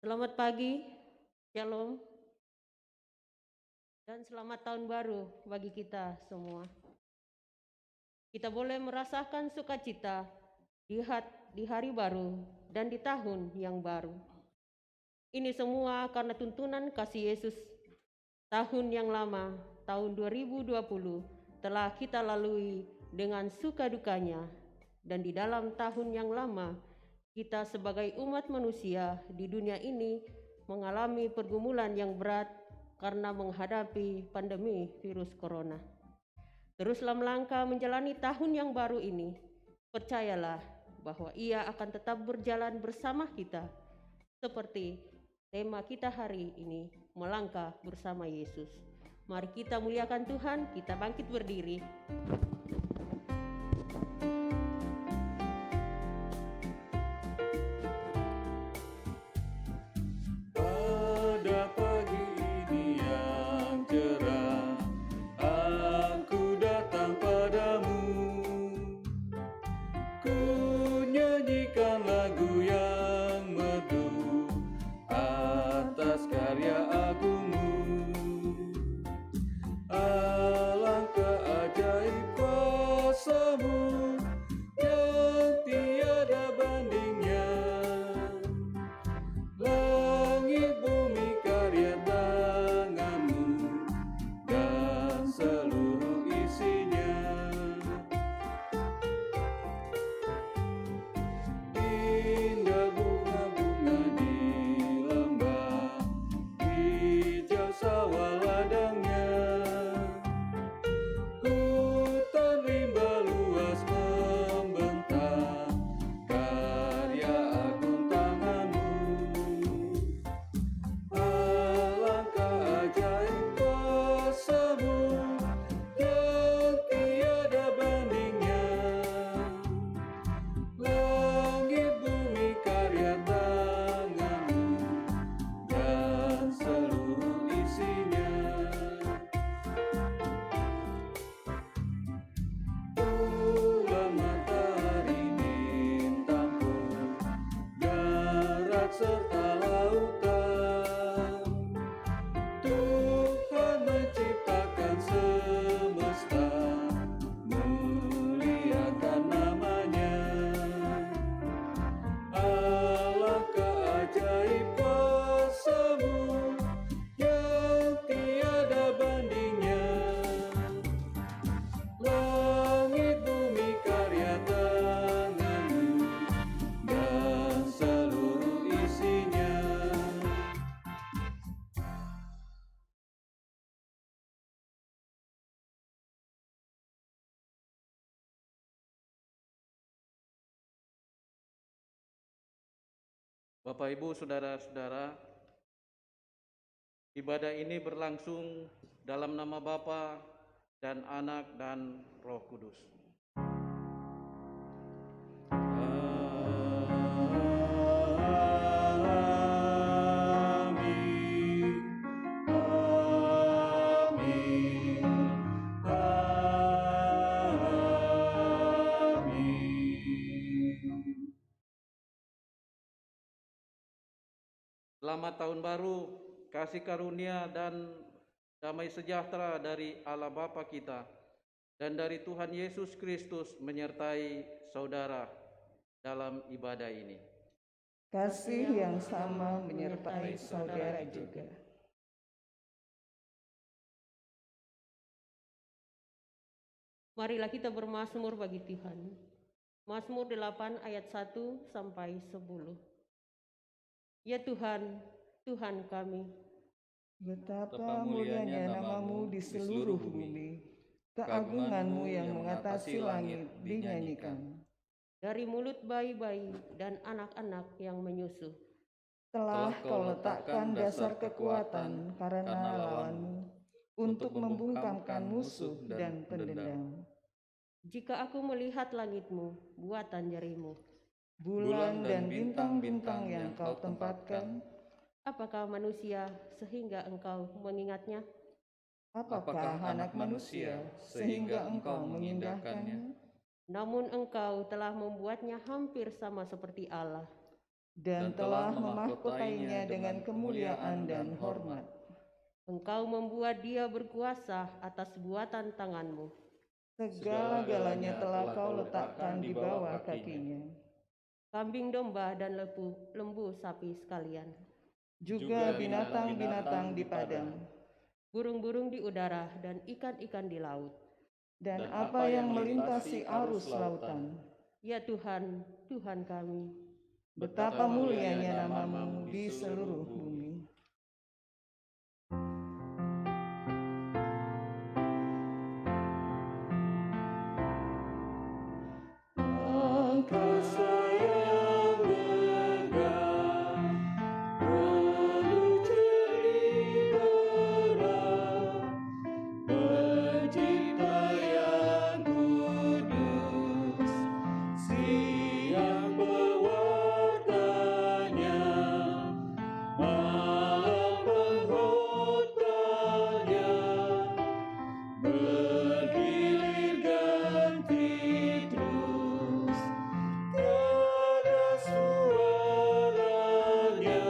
Selamat pagi, Shalom, dan selamat tahun baru bagi kita semua. Kita boleh merasakan sukacita di hari baru dan di tahun yang baru. Ini semua karena tuntunan kasih Yesus. Tahun yang lama, tahun 2020, telah kita lalui dengan suka dukanya, dan di dalam tahun yang lama, kita sebagai umat manusia di dunia ini mengalami pergumulan yang berat karena menghadapi pandemi virus corona. Teruslah melangkah menjalani tahun yang baru ini. Percayalah bahwa ia akan tetap berjalan bersama kita, seperti tema kita hari ini, melangkah bersama Yesus. Mari kita muliakan Tuhan, kita bangkit berdiri. Bapak, Ibu, Saudara-saudara, ibadah ini berlangsung dalam nama Bapa dan Anak dan Roh Kudus. Selamat tahun baru, kasih karunia dan damai sejahtera dari Allah Bapa kita dan dari Tuhan Yesus Kristus menyertai saudara dalam ibadah ini. Kasih yang sama menyertai saudara juga. Marilah kita bermazmur bagi Tuhan. Mazmur 8 ayat 1 sampai 10. Ya Tuhan, Tuhan kami, betapa mulianya nama-Mu di seluruh bumi. Keagungan-Mu yang mengatasi langit dinyanyikan. Dari mulut bayi-bayi dan anak-anak yang menyusu, telah Kau letakkan dasar kekuatan karena lawan-Mu, untuk membungkamkan musuh dan pendendam. Jika aku melihat langit-Mu, buatan jarimu, bulan dan bintang-bintang yang Kau tempatkan, apakah manusia sehingga Engkau mengingatnya? Apakah anak manusia sehingga Engkau mengindahkannya? Namun Engkau telah membuatnya hampir sama seperti Allah. dan telah memahkotainya dengan kemuliaan dan hormat. Engkau membuat dia berkuasa atas buatan tanganmu. Segala-galanya telah kau letakkan di bawah kakinya. Kambing domba dan lembu sapi sekalian, Juga binatang-binatang di padang, burung-burung di udara dan ikan-ikan di laut. dan apa yang melintasi arus lautan. Ya Tuhan, Tuhan kami, Betapa mulianya namamu di seluruh bumi. Angkasa yang megah, penuh cerita, pencipta yang kudus, siang pewartanya, malam pengkhotbahnya, bergilir ganti terus, tiada suaranya,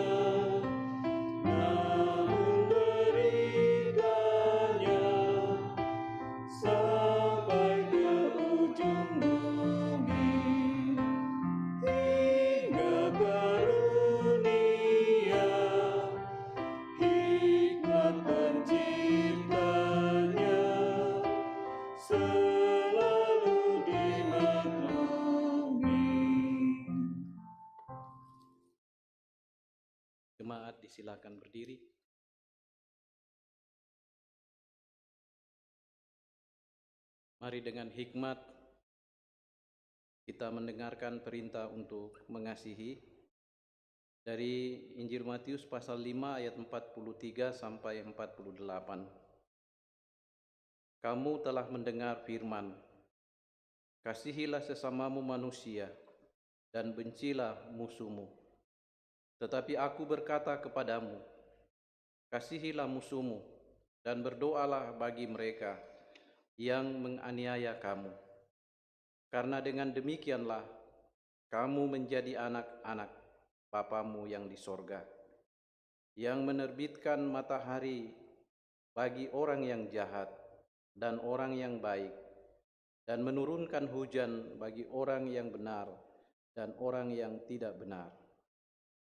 namun berikannya sampai ke ujung bumi, hingga karunia hikmat penciptanya selalu dimaklumi. Jemaat disilakan berdiri. Mari dengan hikmat kita mendengarkan perintah untuk mengasihi dari Injil Matius pasal 5 ayat 43 sampai 48. Kamu telah mendengar firman, kasihilah sesamamu manusia dan bencilah musuhmu. Tetapi aku berkata kepadamu, kasihilah musuhmu dan berdoalah bagi mereka yang menganiaya kamu. Karena dengan demikianlah kamu menjadi anak-anak Bapamu yang di sorga, yang menerbitkan matahari bagi orang yang jahat dan orang yang baik, dan menurunkan hujan bagi orang yang benar dan orang yang tidak benar.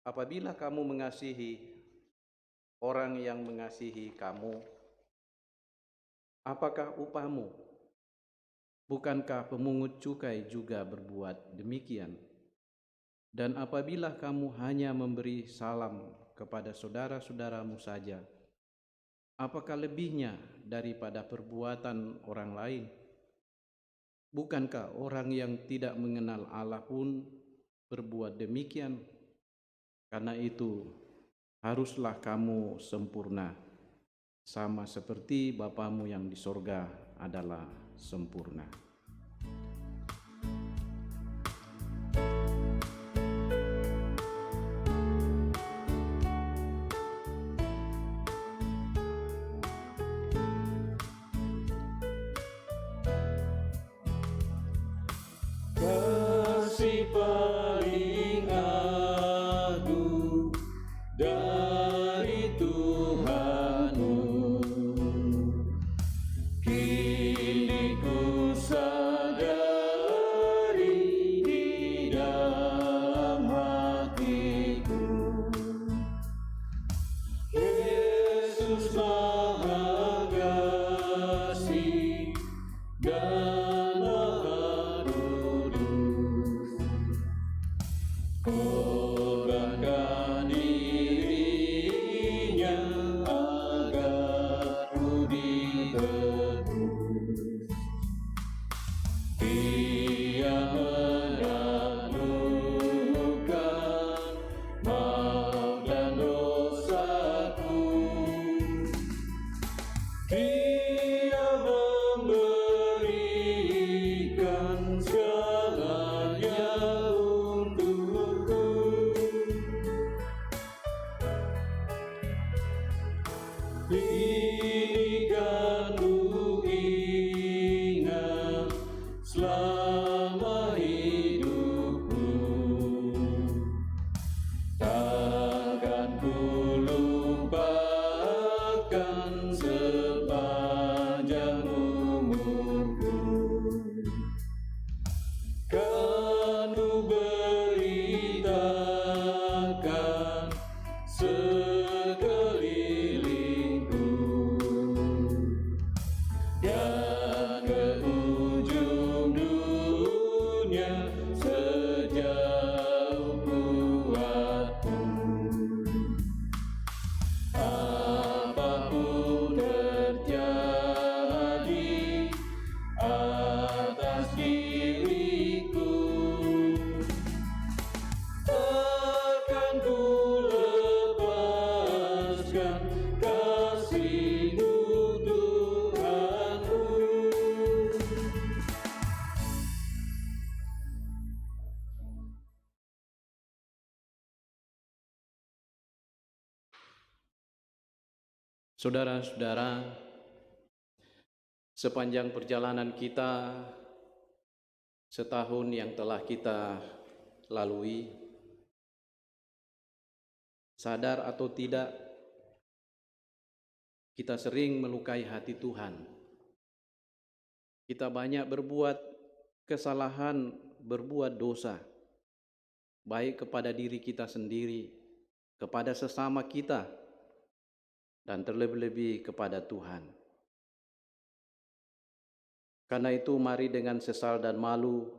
Apabila kamu mengasihi orang yang mengasihi kamu, apakah upahmu? Bukankah pemungut cukai juga berbuat demikian? Dan apabila kamu hanya memberi salam kepada saudara-saudaramu saja, apakah lebihnya daripada perbuatan orang lain? Bukankah orang yang tidak mengenal Allah pun berbuat demikian? Karena itu, haruslah kamu sempurna, sama seperti Bapamu yang di sorga adalah sempurna. Kasih paling agung dari Tuhanmu, kini ku sadari di dalam hatiku, Yesus Maha Kasih dan Maha Kudus. sejauh kuatku. Apapun terjadi atas diriku, takkan ku lepaskan kasih-Mu, Tuhanku. Saudara-saudara, sepanjang perjalanan kita setahun yang telah kita lalui, sadar atau tidak, kita sering melukai hati Tuhan. Kita banyak berbuat kesalahan, berbuat dosa, baik kepada diri kita sendiri, kepada sesama kita, dan terlebih-lebih kepada Tuhan. Karena itu mari dengan sesal dan malu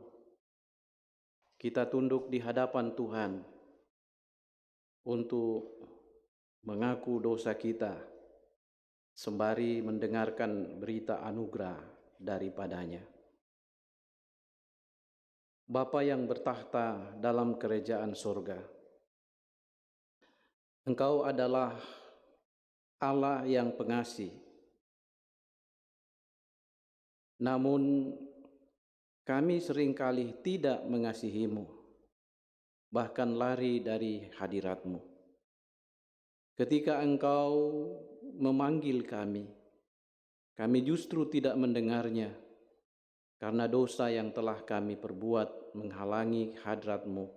kita tunduk di hadapan Tuhan untuk mengaku dosa kita sembari mendengarkan berita anugerah daripadanya. Bapa yang bertahta dalam kerajaan sorga, Engkau adalah Allah yang pengasih. Namun kami seringkali tidak mengasihi-Mu, bahkan lari dari hadirat-Mu. Ketika Engkau memanggil kami justru tidak mendengarnya, karena dosa yang telah kami perbuat menghalangi hadirat-Mu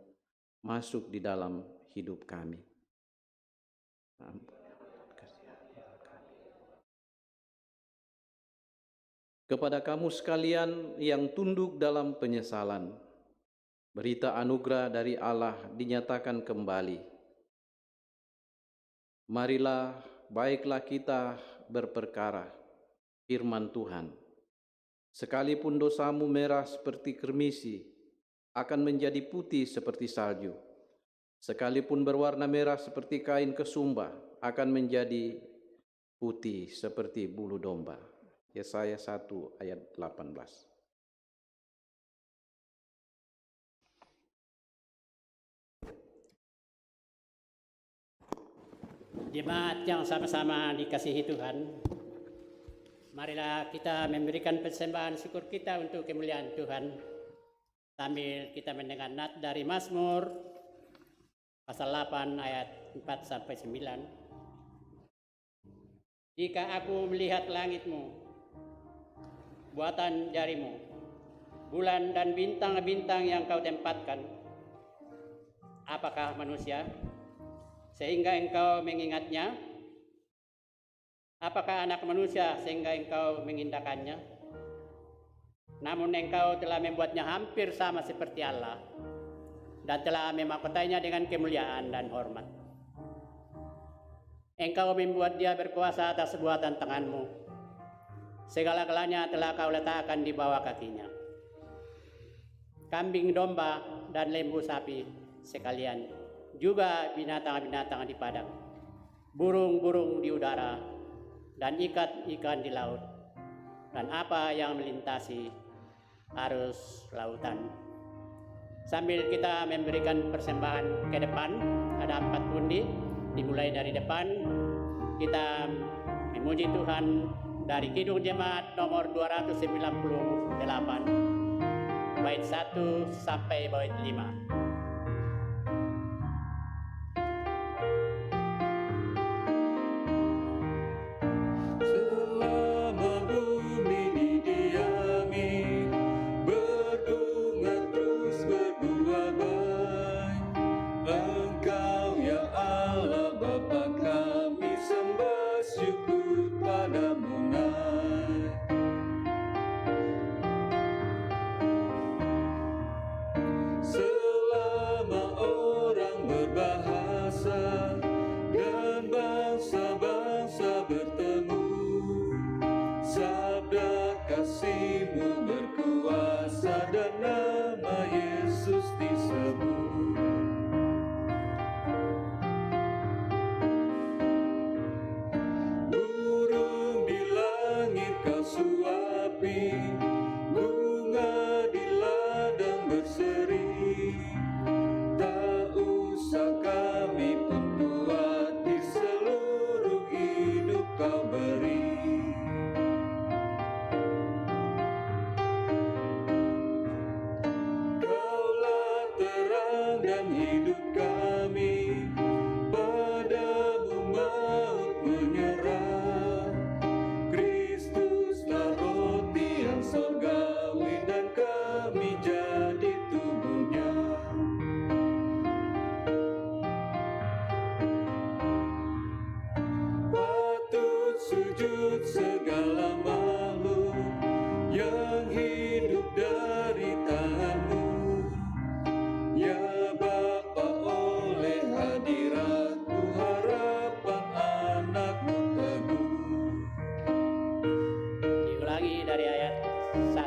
masuk di dalam hidup kami. Kepada kamu sekalian yang tunduk dalam penyesalan, berita anugerah dari Allah dinyatakan kembali. Marilah, baiklah kita berperkara firman Tuhan. Sekalipun dosamu merah seperti kermisi, akan menjadi putih seperti salju. Sekalipun berwarna merah seperti kain kesumba, akan menjadi putih seperti bulu domba. Yesaya 1 ayat 18. Jemaat yang sama-sama dikasihi Tuhan, marilah kita memberikan persembahan syukur kita untuk kemuliaan Tuhan sambil kita mendengar nat dari Mazmur pasal 8 ayat 4-9. Jika aku melihat langit-Mu, buatan jarimu, bulan dan bintang-bintang yang Kau tempatkan, apakah manusia sehingga Engkau mengingatnya? Apakah anak manusia sehingga Engkau mengindahkannya? Namun Engkau telah membuatnya hampir sama seperti Allah dan telah memahkotainya dengan kemuliaan dan hormat. Engkau membuat dia berkuasa atas buatan tangan-Mu. Segala-galanya telah Kau letakkan di bawah kakinya. Kambing domba dan lembu sapi sekalian, juga binatang-binatang di padang, burung-burung di udara, dan ikan-ikan di laut, dan apa yang melintasi arus lautan. Sambil kita memberikan persembahan ke depan, ada 4 pundi, dimulai dari depan, kita memuji Tuhan dari Kidung Jemaat nomor 298, bait 1 sampai bait 5. Selama dan hidup kami, padamu maut menyerah. Kristuslah roti yang surgawi dan kami jadi tubuhnya. Patut sujud segala makhluk yang hidup dari tangan-Mu, ya Bapa, oleh hadirat-Mu harapan anak-Mu teguh. Diulangi dari ayat 1.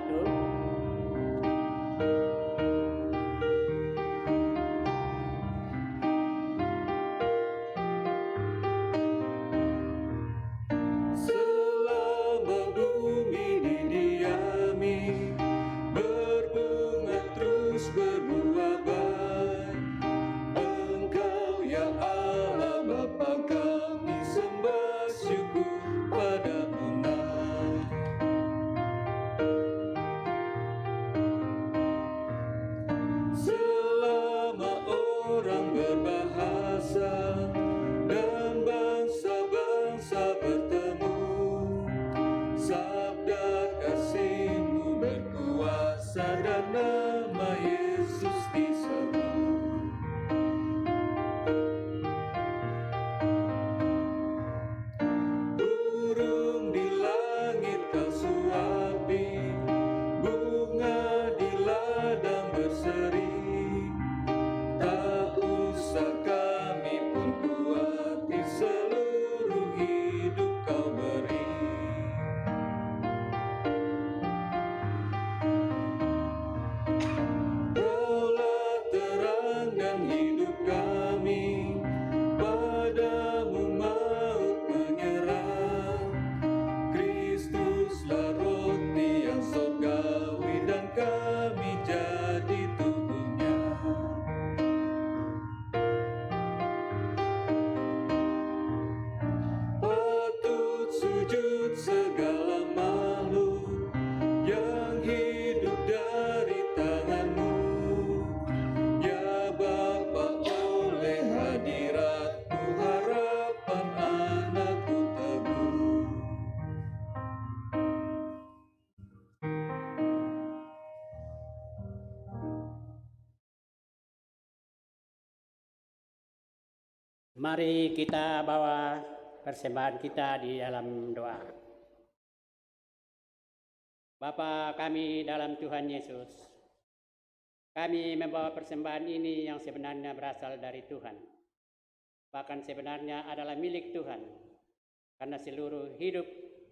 Selama bumi didiami, berbunga terus berbuah baik. Engkau ya Allah Bapa kami sembah syukur padamu naik. Selama orang berbahasa dan bangsa-bangsa bertemu, sabda kasih-Mu berkuasa dan nama Yesus disebut. Burung di langit Kau suapi, bunga di ladang berseri. Tak usah kami pun kuati, seluruh hidup Kau beri. Kaulah terang dan hidup kami, padamu maut menyerah. Kristuslah roti yang surgawi dan kami jadi tubuhnya. Patut sujud segala makhluk yang hidup dari tangan-Mu, ya Bapa, oleh hadirat-Mu harapan anak-Mu teguh. Mari kita bawa persembahan kita di dalam doa. Bapa kami dalam Tuhan Yesus, kami membawa persembahan ini yang sebenarnya berasal dari Tuhan. Bahkan sebenarnya adalah milik Tuhan, karena seluruh hidup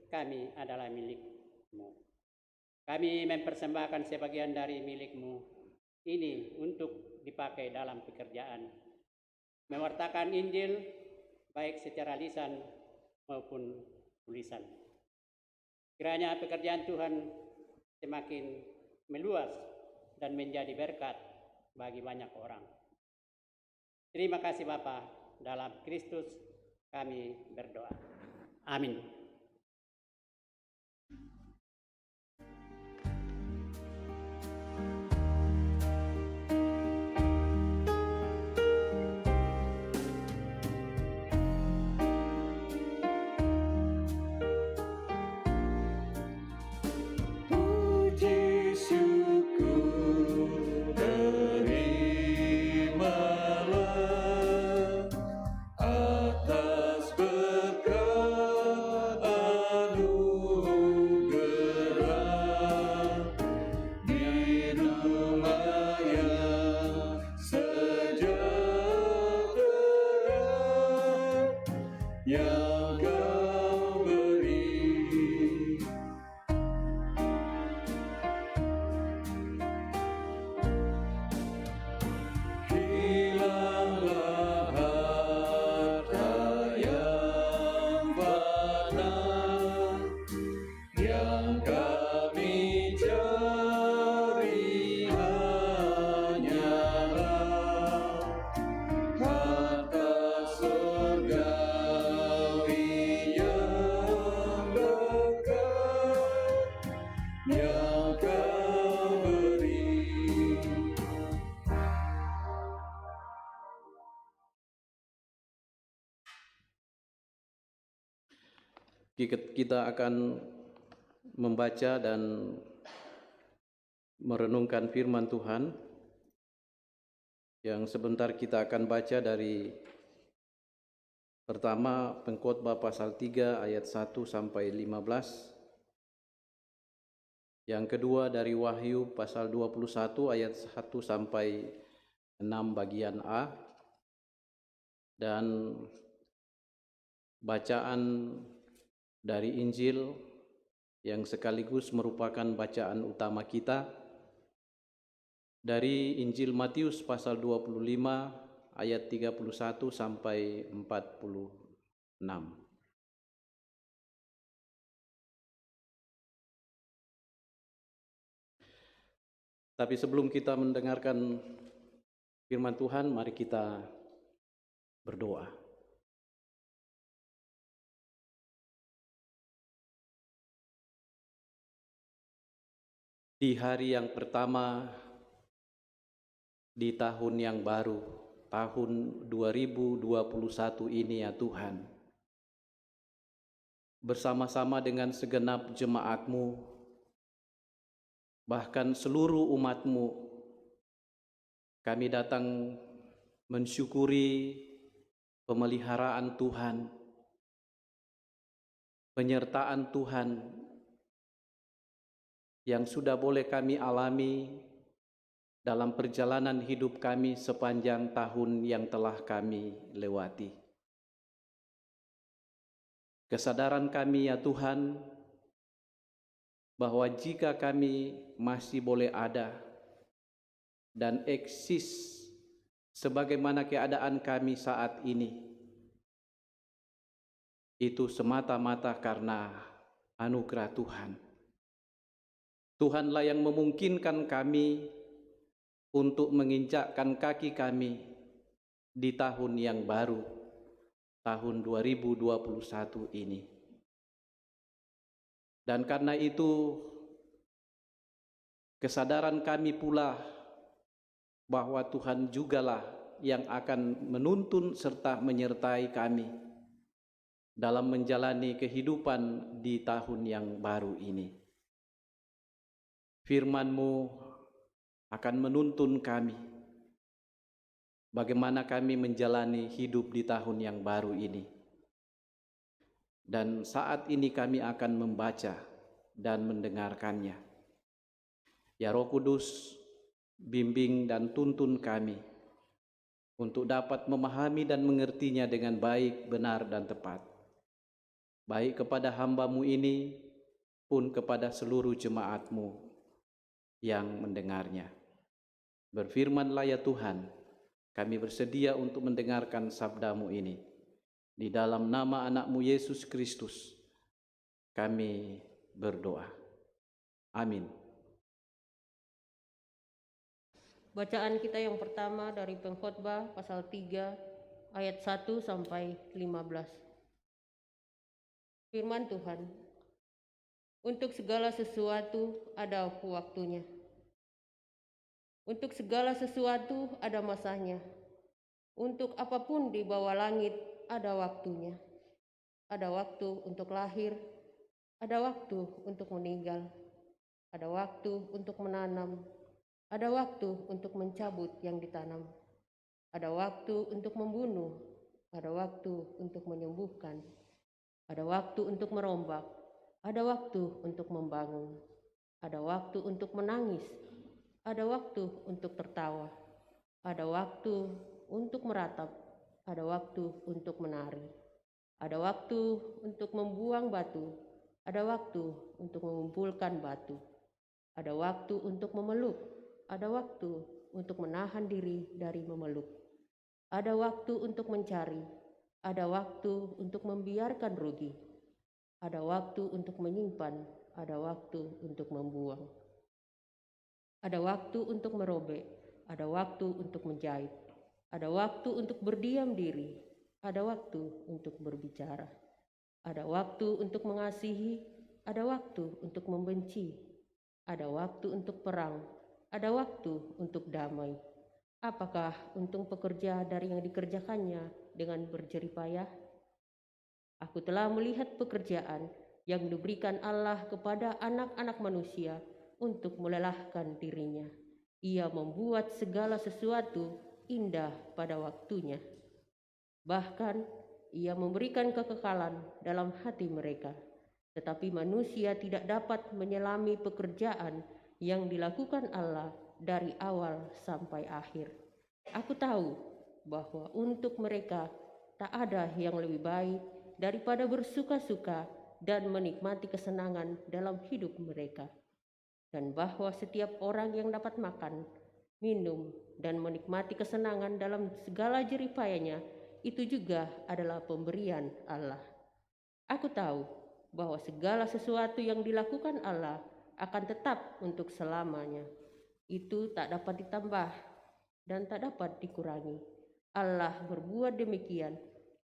kami adalah milik-Mu. Kami mempersembahkan sebagian dari milik-Mu ini untuk dipakai dalam pekerjaan mewartakan Injil, baik secara lisan maupun tulisan. Kiranya pekerjaan Tuhan semakin meluas dan menjadi berkat bagi banyak orang. Terima kasih Bapa, dalam Kristus kami berdoa. Amin. Puji syukur terimalah atas berkat Kita akan membaca dan merenungkan firman Tuhan yang sebentar kita akan baca dari pertama Pengkhotbah pasal 3 ayat 1 sampai 15. Yang kedua dari Wahyu pasal 21 ayat 1 sampai 6 bagian A. Dan bacaan dari Injil yang sekaligus merupakan bacaan utama kita dari Injil Matius pasal 25 ayat 31 sampai 46. Tapi sebelum kita mendengarkan firman Tuhan, mari kita berdoa. Di hari yang pertama di tahun yang baru, tahun 2021 ini ya Tuhan, bersama-sama dengan segenap jemaat-Mu, bahkan seluruh umat-Mu, kami datang mensyukuri pemeliharaan Tuhan, penyertaan Tuhan yang sudah boleh kami alami dalam perjalanan hidup kami sepanjang tahun yang telah kami lewati. Kesadaran kami ya Tuhan, bahwa jika kami masih boleh ada dan eksis sebagaimana keadaan kami saat ini, itu semata-mata karena anugerah Tuhan. Tuhanlah yang memungkinkan kami untuk menginjakkan kaki kami di tahun yang baru, tahun 2021 ini. Dan karena itu, kesadaran kami pula bahwa Tuhan jugalah yang akan menuntun serta menyertai kami dalam menjalani kehidupan di tahun yang baru ini. Firman-Mu akan menuntun kami bagaimana kami menjalani hidup di tahun yang baru ini. Dan saat ini kami akan membaca dan mendengarkannya. Ya Roh Kudus, bimbing dan tuntun kami untuk dapat memahami dan mengertinya dengan baik, benar, dan tepat. Baik kepada hamba-Mu ini pun kepada seluruh jemaat-Mu yang mendengarnya. Berfirmanlah ya Tuhan, kami bersedia untuk mendengarkan sabda-Mu ini. Di dalam nama anak-Mu Yesus Kristus, kami berdoa. Amin. Bacaan kita yang pertama dari Pengkhotbah pasal 3 ayat 1 sampai 15. Firman Tuhan, untuk segala sesuatu ada waktunya. Untuk segala sesuatu ada masanya. Untuk apapun di bawah langit ada waktunya. Ada waktu untuk lahir, ada waktu untuk meninggal, ada waktu untuk menanam, ada waktu untuk mencabut yang ditanam, ada waktu untuk membunuh, ada waktu untuk menyembuhkan, ada waktu untuk merombak, ada waktu untuk membangun, ada waktu untuk menangis, ada waktu untuk tertawa, ada waktu untuk meratap, ada waktu untuk menari, ada waktu untuk membuang batu, ada waktu untuk mengumpulkan batu, ada waktu untuk memeluk, ada waktu untuk menahan diri dari memeluk, ada waktu untuk mencari, ada waktu untuk membiarkan rugi, ada waktu untuk menyimpan, ada waktu untuk membuang, ada waktu untuk merobek, ada waktu untuk menjahit, ada waktu untuk berdiam diri, ada waktu untuk berbicara, ada waktu untuk mengasihi, ada waktu untuk membenci, ada waktu untuk perang, ada waktu untuk damai. Apakah untung pekerja dari yang dikerjakannya dengan berjerih payah? Aku telah melihat pekerjaan yang diberikan Allah kepada anak-anak manusia untuk melelahkan dirinya. Ia membuat segala sesuatu indah pada waktunya. Bahkan ia memberikan kekekalan dalam hati mereka. Tetapi manusia tidak dapat menyelami pekerjaan yang dilakukan Allah dari awal sampai akhir. Aku tahu bahwa untuk mereka tak ada yang lebih baik daripada bersuka-suka dan menikmati kesenangan dalam hidup mereka, dan bahwa setiap orang yang dapat makan, minum, dan menikmati kesenangan dalam segala jeripayanya itu juga adalah pemberian Allah. Aku tahu bahwa segala sesuatu yang dilakukan Allah akan tetap untuk selamanya. Itu tak dapat ditambah dan tak dapat dikurangi. Allah berbuat demikian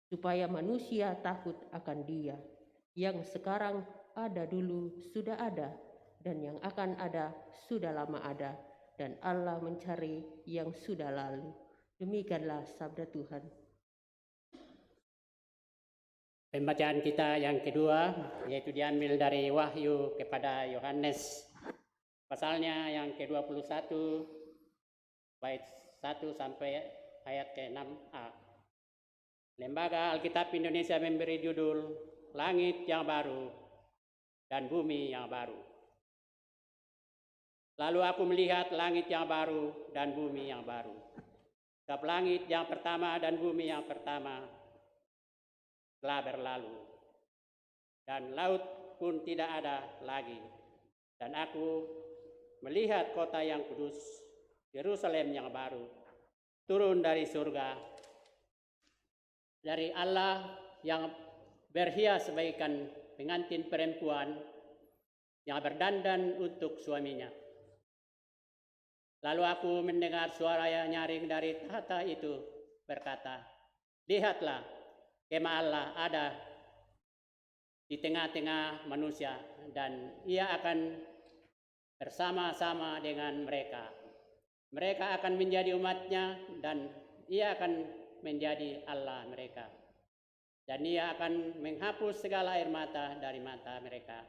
supaya manusia takut akan Dia, yang sekarang ada dulu sudah ada, dan yang akan ada sudah lama ada, dan Allah mencari yang sudah lalu. Demikianlah sabda Tuhan. Pembacaan kita yang kedua yaitu diambil dari Wahyu kepada Yohanes, pasalnya yang ke-21 bait 1 sampai ayat ke-6a. Lembaga Alkitab Indonesia memberi judul Langit yang Baru dan Bumi yang Baru. Lalu aku melihat langit yang baru dan bumi yang baru. Sebab langit yang pertama dan bumi yang pertama telah berlalu, dan laut pun tidak ada lagi. Dan aku melihat kota yang kudus, Yerusalem yang baru, turun dari surga, dari Allah, yang berhias bagaikan pengantin perempuan yang berdandan untuk suaminya. Lalu aku mendengar suara yang nyaring dari tahta itu berkata, "Lihatlah, kemah Allah ada di tengah-tengah manusia, dan Ia akan bersama-sama dengan mereka. Mereka akan menjadi umat-Nya, dan Ia akan menjadi Allah mereka. Dan Ia akan menghapus segala air mata dari mata mereka.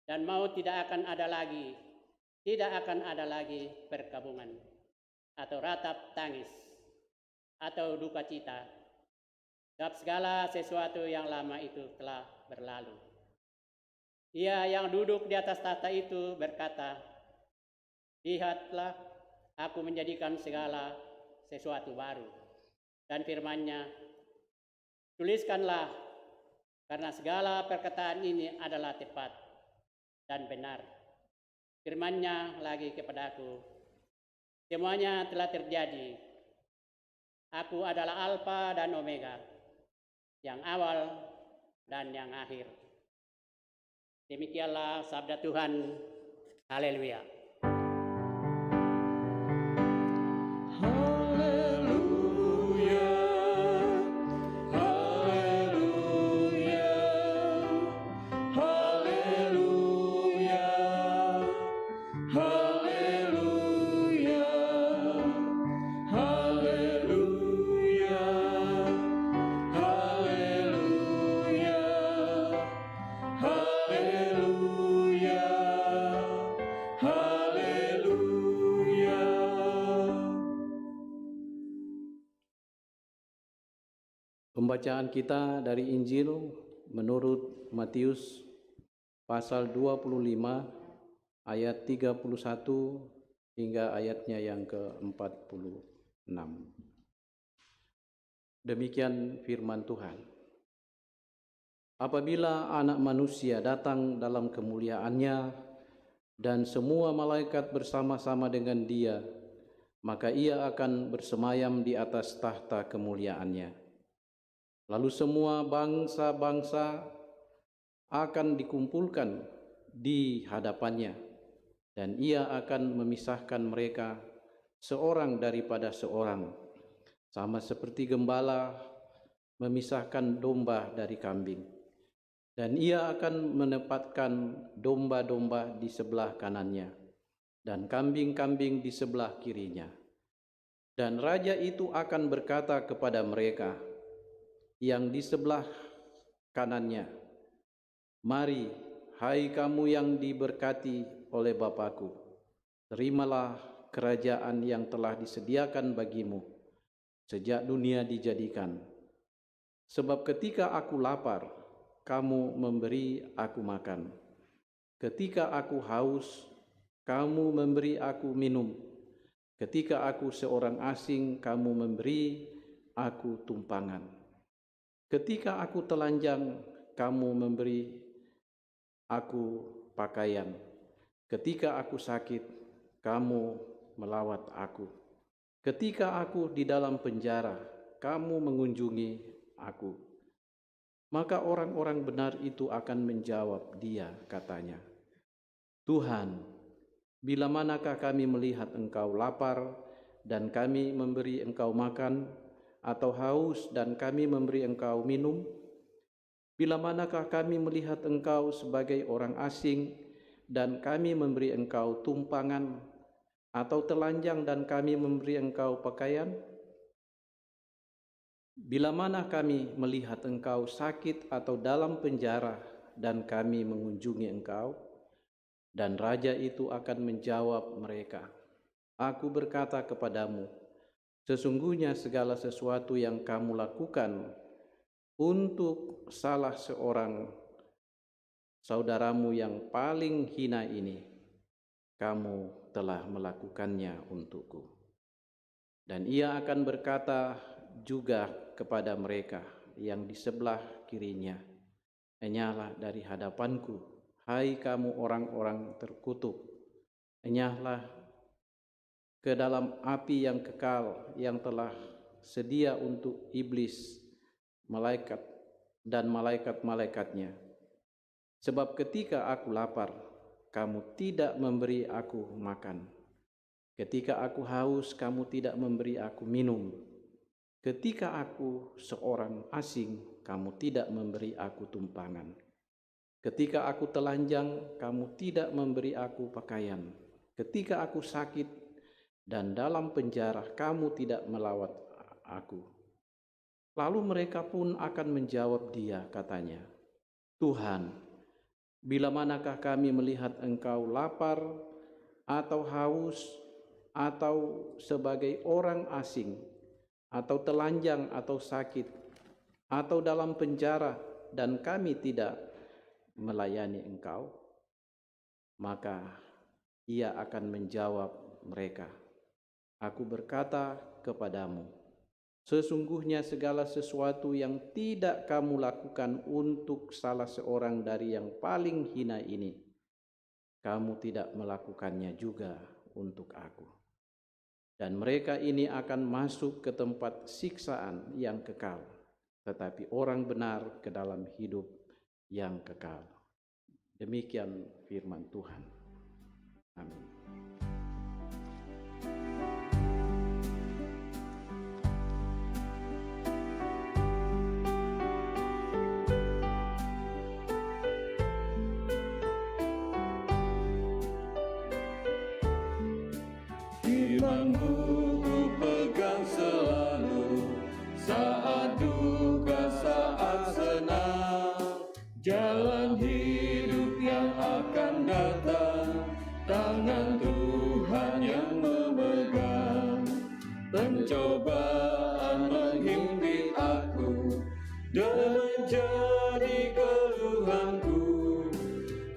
Dan maut tidak akan ada lagi, tidak akan ada lagi perkabungan, atau ratap tangis, atau duka cita. Sebab segala sesuatu yang lama itu telah berlalu." Ia yang duduk di atas tahta itu berkata, "Lihatlah, aku menjadikan segala sesuatu baru." Dan firman-Nya, "Tuliskanlah, karena segala perkataan ini adalah tepat dan benar." Firman-Nya lagi kepadaku, "Semuanya telah terjadi. Aku adalah Alfa dan Omega, yang awal dan yang akhir." Demikianlah sabda Tuhan. Haleluya. Haleluya, haleluya, haleluya, haleluya, haleluya, haleluya, haleluya, haleluya. Pembacaan kita dari Injil menurut Matius pasal 25 ayat 31 hingga ayatnya yang ke-46. Demikian firman Tuhan. Apabila Anak Manusia datang dalam kemuliaannya dan semua malaikat bersama-sama dengan Dia, maka Ia akan bersemayam di atas tahta kemuliaannya. Lalu semua bangsa-bangsa akan dikumpulkan di hadapannya, dan Ia akan memisahkan mereka seorang daripada seorang, sama seperti gembala memisahkan domba dari kambing. Dan Ia akan menempatkan domba-domba di sebelah kanannya dan kambing-kambing di sebelah kirinya. Dan raja itu akan berkata kepada mereka yang di sebelah kanannya. Mari, hai kamu yang diberkati oleh Bapa-Ku, terimalah kerajaan yang telah disediakan bagimu sejak dunia dijadikan. Sebab ketika aku lapar, kamu memberi aku makan. Ketika aku haus, kamu memberi aku minum. Ketika aku seorang asing, kamu memberi aku tumpangan. Ketika aku telanjang, kamu memberi aku pakaian. Ketika aku sakit, kamu melawat aku. Ketika aku di dalam penjara, kamu mengunjungi aku. Maka orang-orang benar itu akan menjawab dia, katanya, Tuhan, bila manakah kami melihat Engkau lapar dan kami memberi Engkau makan, atau haus dan kami memberi Engkau minum? Bila manakah kami melihat Engkau sebagai orang asing dan kami memberi Engkau tumpangan, atau telanjang dan kami memberi Engkau pakaian? Bila mana kami melihat Engkau sakit atau dalam penjara dan kami mengunjungi Engkau? Dan raja itu akan menjawab mereka, Aku berkata kepadamu, sesungguhnya segala sesuatu yang kamu lakukan untuk salah seorang saudaramu yang paling hina ini, kamu telah melakukannya untukku. Dan ia akan berkata juga kepada mereka yang di sebelah kirinya, Enyahlah dari hadapanku, hai kamu orang-orang terkutuk, enyahlah ke dalam api yang kekal yang telah sedia untuk iblis, malaikat dan malaikat-malaikatnya. Sebab ketika aku lapar, kamu tidak memberi aku makan. Ketika aku haus, kamu tidak memberi aku minum. Ketika aku seorang asing, kamu tidak memberi aku tumpangan. Ketika aku telanjang, kamu tidak memberi aku pakaian. Ketika aku sakit dan dalam penjara, kamu tidak melawat aku. Lalu mereka pun akan menjawab dia, katanya, Tuhan, bila manakah kami melihat Engkau lapar atau haus atau sebagai orang asing atau telanjang atau sakit atau dalam penjara dan kami tidak melayani Engkau? Maka ia akan menjawab mereka, Aku berkata kepadamu, sesungguhnya segala sesuatu yang tidak kamu lakukan untuk salah seorang dari yang paling hina ini, kamu tidak melakukannya juga untuk aku. Dan mereka ini akan masuk ke tempat siksaan yang kekal, tetapi orang benar ke dalam hidup yang kekal. Demikian firman Tuhan. Amin. Firman-Mu ku pegang selalu, saat duka, saat senang. Jalan hidup yang akan datang, tangan Tuhan yang memegang. Pencobaan menghimpit aku dan menjadi keluhanku.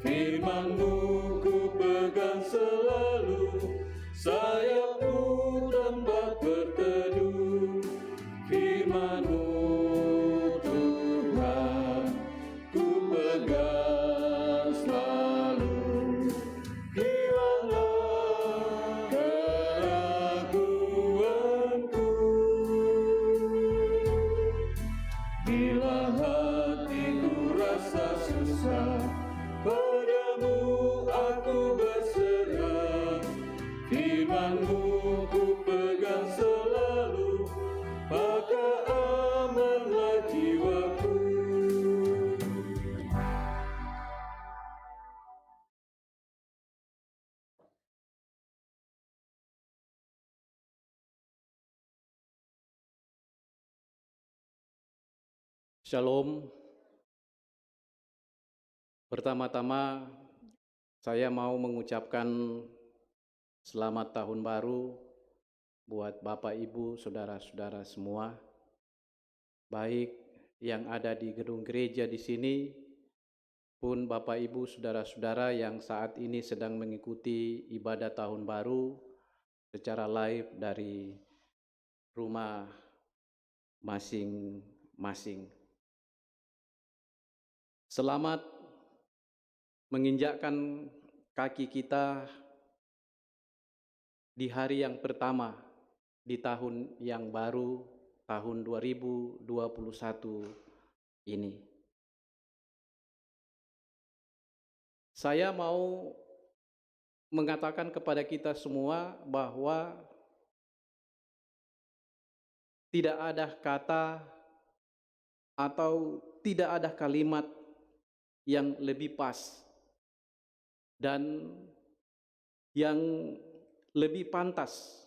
Firman-Mu ku pegang selalu, sayapku tempat berteduh. Firman-Mu Tuhan ku pegang selalu. Hilanglah keraguanku bila hatiku rasa susah, padamu aku berserah. Firman-Mu ku pegang selalu, maka amanlah jiwaku. Shalom, Pertama-tama saya mau mengucapkan selamat tahun baru buat Bapak, Ibu, saudara-saudara semua, baik yang ada di gedung gereja di sini, pun Bapak, Ibu, saudara-saudara yang saat ini sedang mengikuti ibadah tahun baru secara live dari rumah masing-masing. Selamat menginjakkan kaki kita di hari yang pertama di tahun yang baru, tahun 2021 ini. Saya mau mengatakan kepada kita semua bahwa tidak ada kata atau tidak ada kalimat yang lebih pas dan yang lebih pantas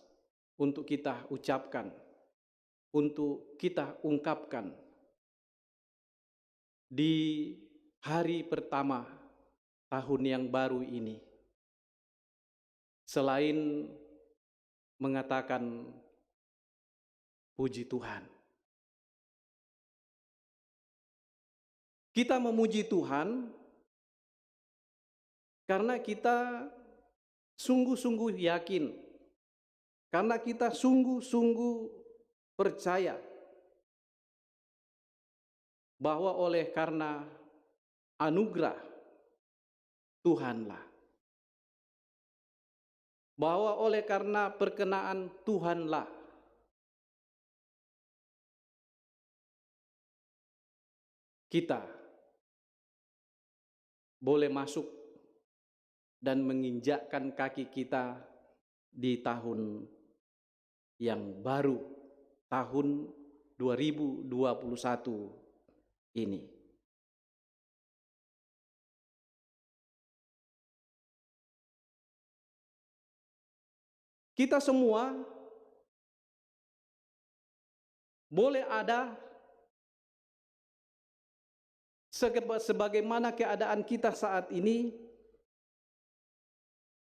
untuk kita ucapkan, untuk kita ungkapkan di hari pertama tahun yang baru ini, selain mengatakan puji Tuhan. Kita memuji Tuhan karena kita sungguh-sungguh yakin, karena kita sungguh-sungguh percaya bahwa oleh karena anugerah Tuhanlah, bahwa oleh karena perkenaan Tuhanlah kita boleh masuk dan menginjakkan kaki kita di tahun yang baru, tahun 2021 ini. Kita semua boleh ada sebagaimana keadaan kita saat ini,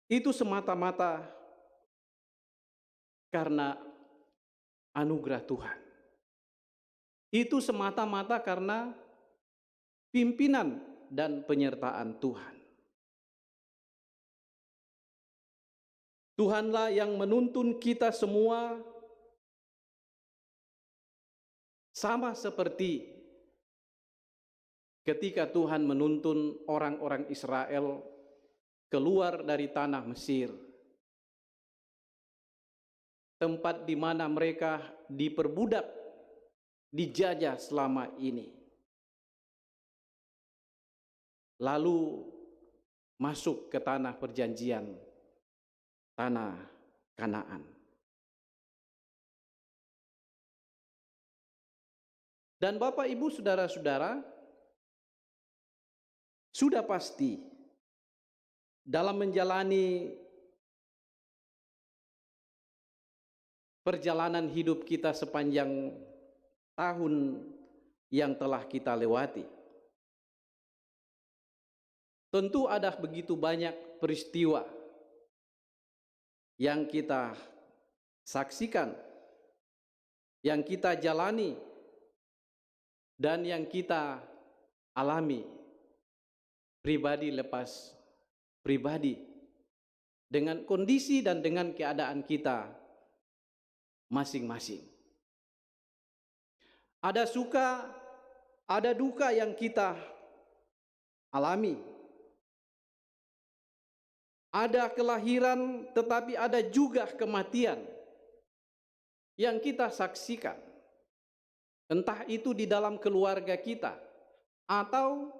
itu semata-mata karena anugerah Tuhan. Itu semata-mata karena pimpinan dan penyertaan Tuhan. Tuhanlah yang menuntun kita semua sama seperti ketika Tuhan menuntun orang-orang Israel keluar dari tanah Mesir, tempat di mana mereka diperbudak, dijajah selama ini, lalu masuk ke tanah perjanjian, tanah Kanaan. Dan Bapak, Ibu, saudara-saudara, sudah pasti dalam menjalani perjalanan hidup kita sepanjang tahun yang telah kita lewati, tentu ada begitu banyak peristiwa yang kita saksikan, yang kita jalani, dan yang kita alami pribadi lepas pribadi dengan kondisi dan dengan keadaan kita masing-masing. Ada suka, ada duka yang kita alami. Ada kelahiran, tetapi ada juga kematian yang kita saksikan. Entah itu di dalam keluarga kita atau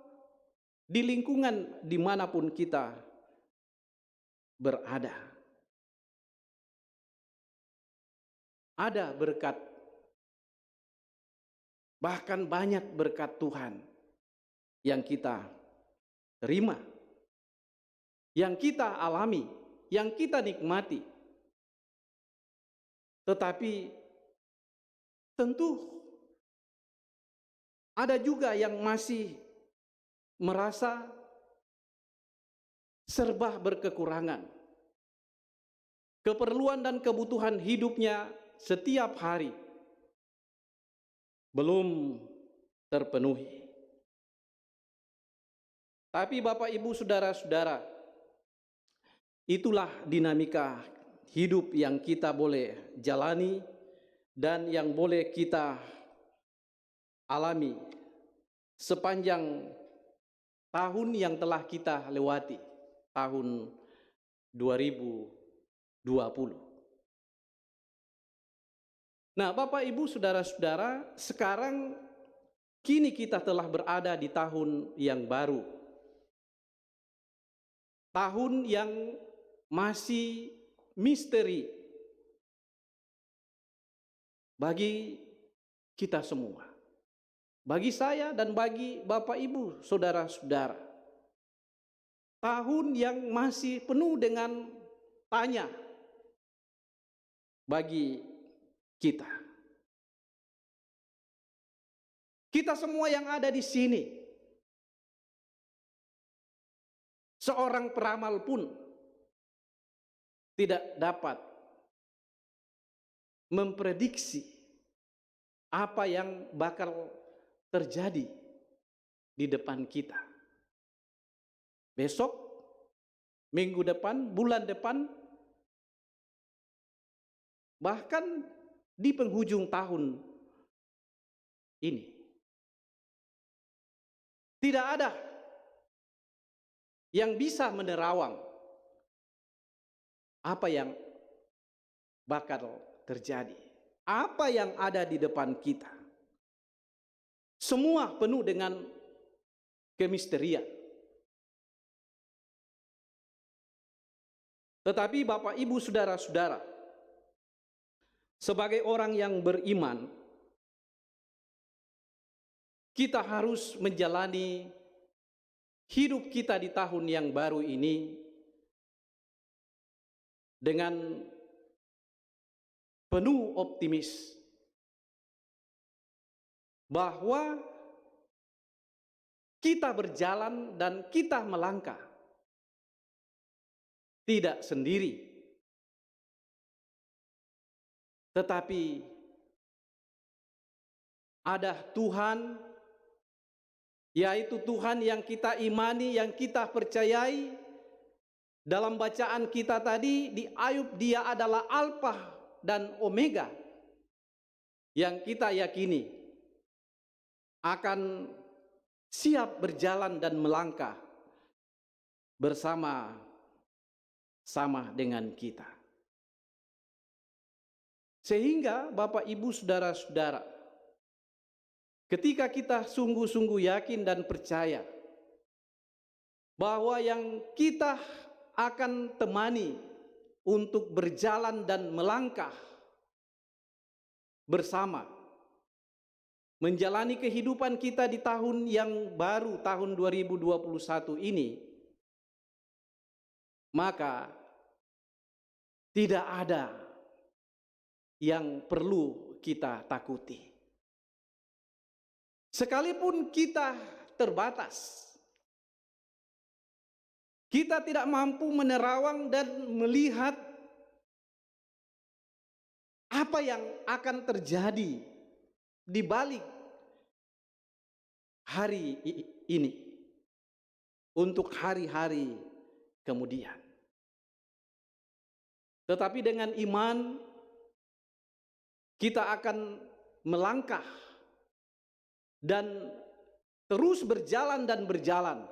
di lingkungan dimanapun kita berada. Ada berkat, bahkan banyak berkat Tuhan yang kita terima, yang kita alami, yang kita nikmati. Tetapi tentu ada juga yang masih merasa serba berkekurangan. Keperluan dan kebutuhan hidupnya setiap hari belum terpenuhi. Tapi Bapak Ibu Saudara-saudara, itulah dinamika hidup yang kita boleh jalani dan yang boleh kita alami sepanjang tahun yang telah kita lewati, tahun 2020. Nah, Bapak Ibu Saudara-saudara, sekarang kini kita telah berada di tahun yang baru. Tahun yang masih misteri bagi kita semua. Bagi saya dan bagi Bapak Ibu Saudara-saudara. Tahun yang masih penuh dengan tanya bagi kita. Kita semua yang ada di sini, seorang peramal pun tidak dapat memprediksi apa yang bakal terjadi di depan kita. Besok, minggu depan, bulan depan, bahkan di penghujung tahun ini. Tidak ada yang bisa menerawang apa yang bakal terjadi, apa yang ada di depan kita. Semua penuh dengan kemisterian. Tetapi Bapak Ibu Saudara-saudara, sebagai orang yang beriman, kita harus menjalani hidup kita di tahun yang baru ini dengan penuh optimis bahwa kita berjalan dan kita melangkah tidak sendiri, tetapi ada Tuhan, yaitu Tuhan yang kita imani, yang kita percayai. Dalam bacaan kita tadi di Ayub, Dia adalah Alfa dan Omega, yang kita yakini akan siap berjalan dan melangkah bersama-sama dengan kita. Sehingga Bapak Ibu Saudara-saudara, ketika kita sungguh-sungguh yakin dan percaya bahwa yang kita akan temani untuk berjalan dan melangkah bersama, menjalani kehidupan kita di tahun yang baru, tahun 2021 ini, maka tidak ada yang perlu kita takuti. Sekalipun kita terbatas, kita tidak mampu menerawang dan melihat apa yang akan terjadi di balik hari ini untuk hari-hari kemudian. Tetapi dengan iman kita akan melangkah dan terus berjalan dan berjalan,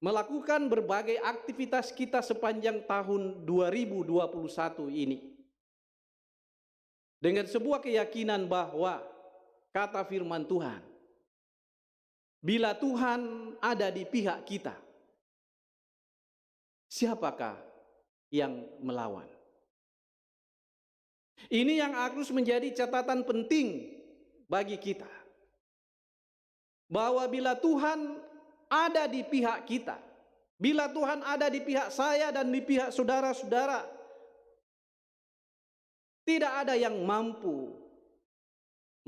melakukan berbagai aktivitas kita sepanjang tahun 2021 ini dengan sebuah keyakinan bahwa kata firman Tuhan, bila Tuhan ada di pihak kita, siapakah yang melawan? Ini yang harus menjadi catatan penting bagi kita, bahwa bila Tuhan ada di pihak kita, bila Tuhan ada di pihak saya dan di pihak saudara-saudara, tidak ada yang mampu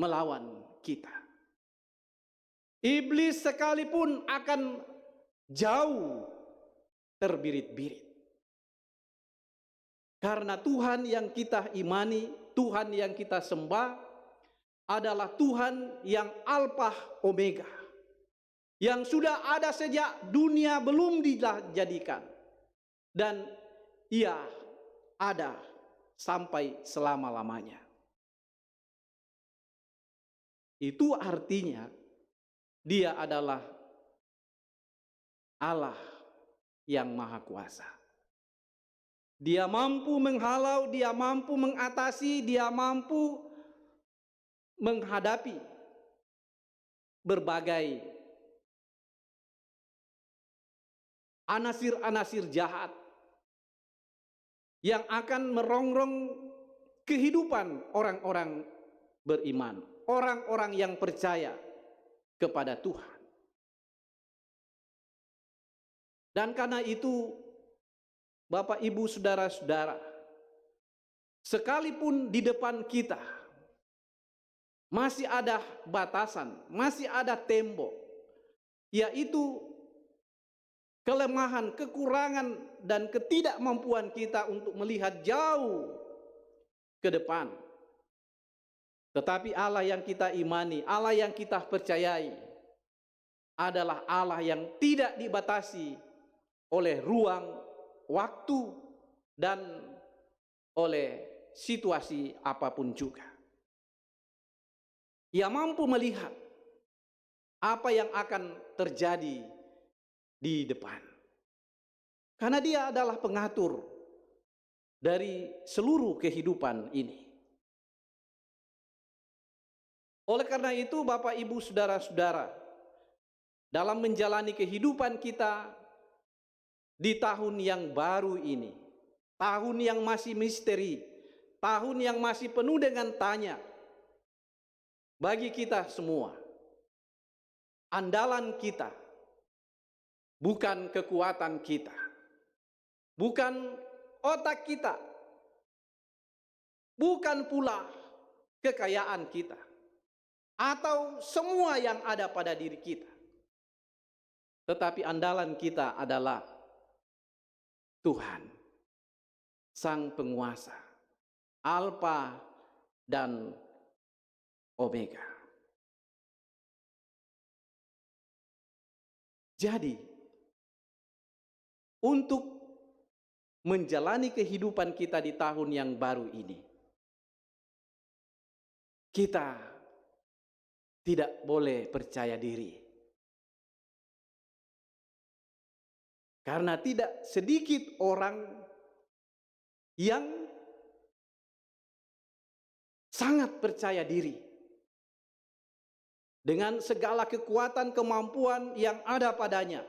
melawan kita. Iblis sekalipun akan jauh terbirit-birit. Karena Tuhan yang kita imani, Tuhan yang kita sembah adalah Tuhan yang Alfa Omega, yang sudah ada sejak dunia belum dijadikan, dan Ia ada sampai selama-lamanya. Itu artinya Dia adalah Allah yang Maha Kuasa. Dia mampu menghalau, Dia mampu mengatasi, Dia mampu menghadapi berbagai anasir-anasir jahat yang akan merongrong kehidupan orang-orang beriman, orang-orang yang percaya kepada Tuhan. Dan karena itu, Bapak, Ibu, saudara-saudara, sekalipun di depan kita masih ada batasan, masih ada tembok, yaitu kelemahan, kekurangan, dan ketidakmampuan kita untuk melihat jauh ke depan. Tetapi Allah yang kita imani, Allah yang kita percayai adalah Allah yang tidak dibatasi oleh ruang, waktu, dan oleh situasi apapun juga. Ia mampu melihat apa yang akan terjadi di depan. Karena Dia adalah pengatur dari seluruh kehidupan ini. Oleh karena itu, Bapak, Ibu, saudara-saudara, dalam menjalani kehidupan kita di tahun yang baru ini, tahun yang masih misteri, tahun yang masih penuh dengan tanya, bagi kita semua, andalan kita bukan kekuatan kita, bukan otak kita, bukan pula kekayaan kita, atau semua yang ada pada diri kita. Tetapi andalan kita adalah Tuhan, Sang Penguasa, Alfa dan Omega. Jadi, untuk menjalani kehidupan kita di tahun yang baru ini, kita tidak boleh percaya diri. Karena tidak sedikit orang yang sangat percaya diri dengan segala kekuatan kemampuan yang ada padanya.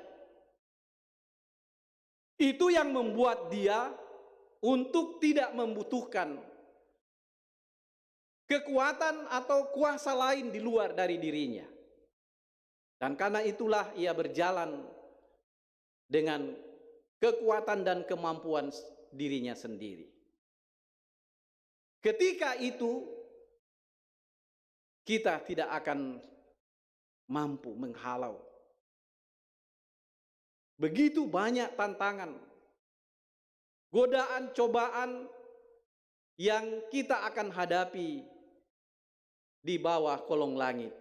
Itu yang membuat dia untuk tidak membutuhkan kekuatan atau kuasa lain di luar dari dirinya. Dan karena itulah ia berjalan dengan kekuatan dan kemampuan dirinya sendiri. Ketika itu, kita tidak akan mampu menghalau. Begitu banyak tantangan, godaan, cobaan yang kita akan hadapi di bawah kolong langit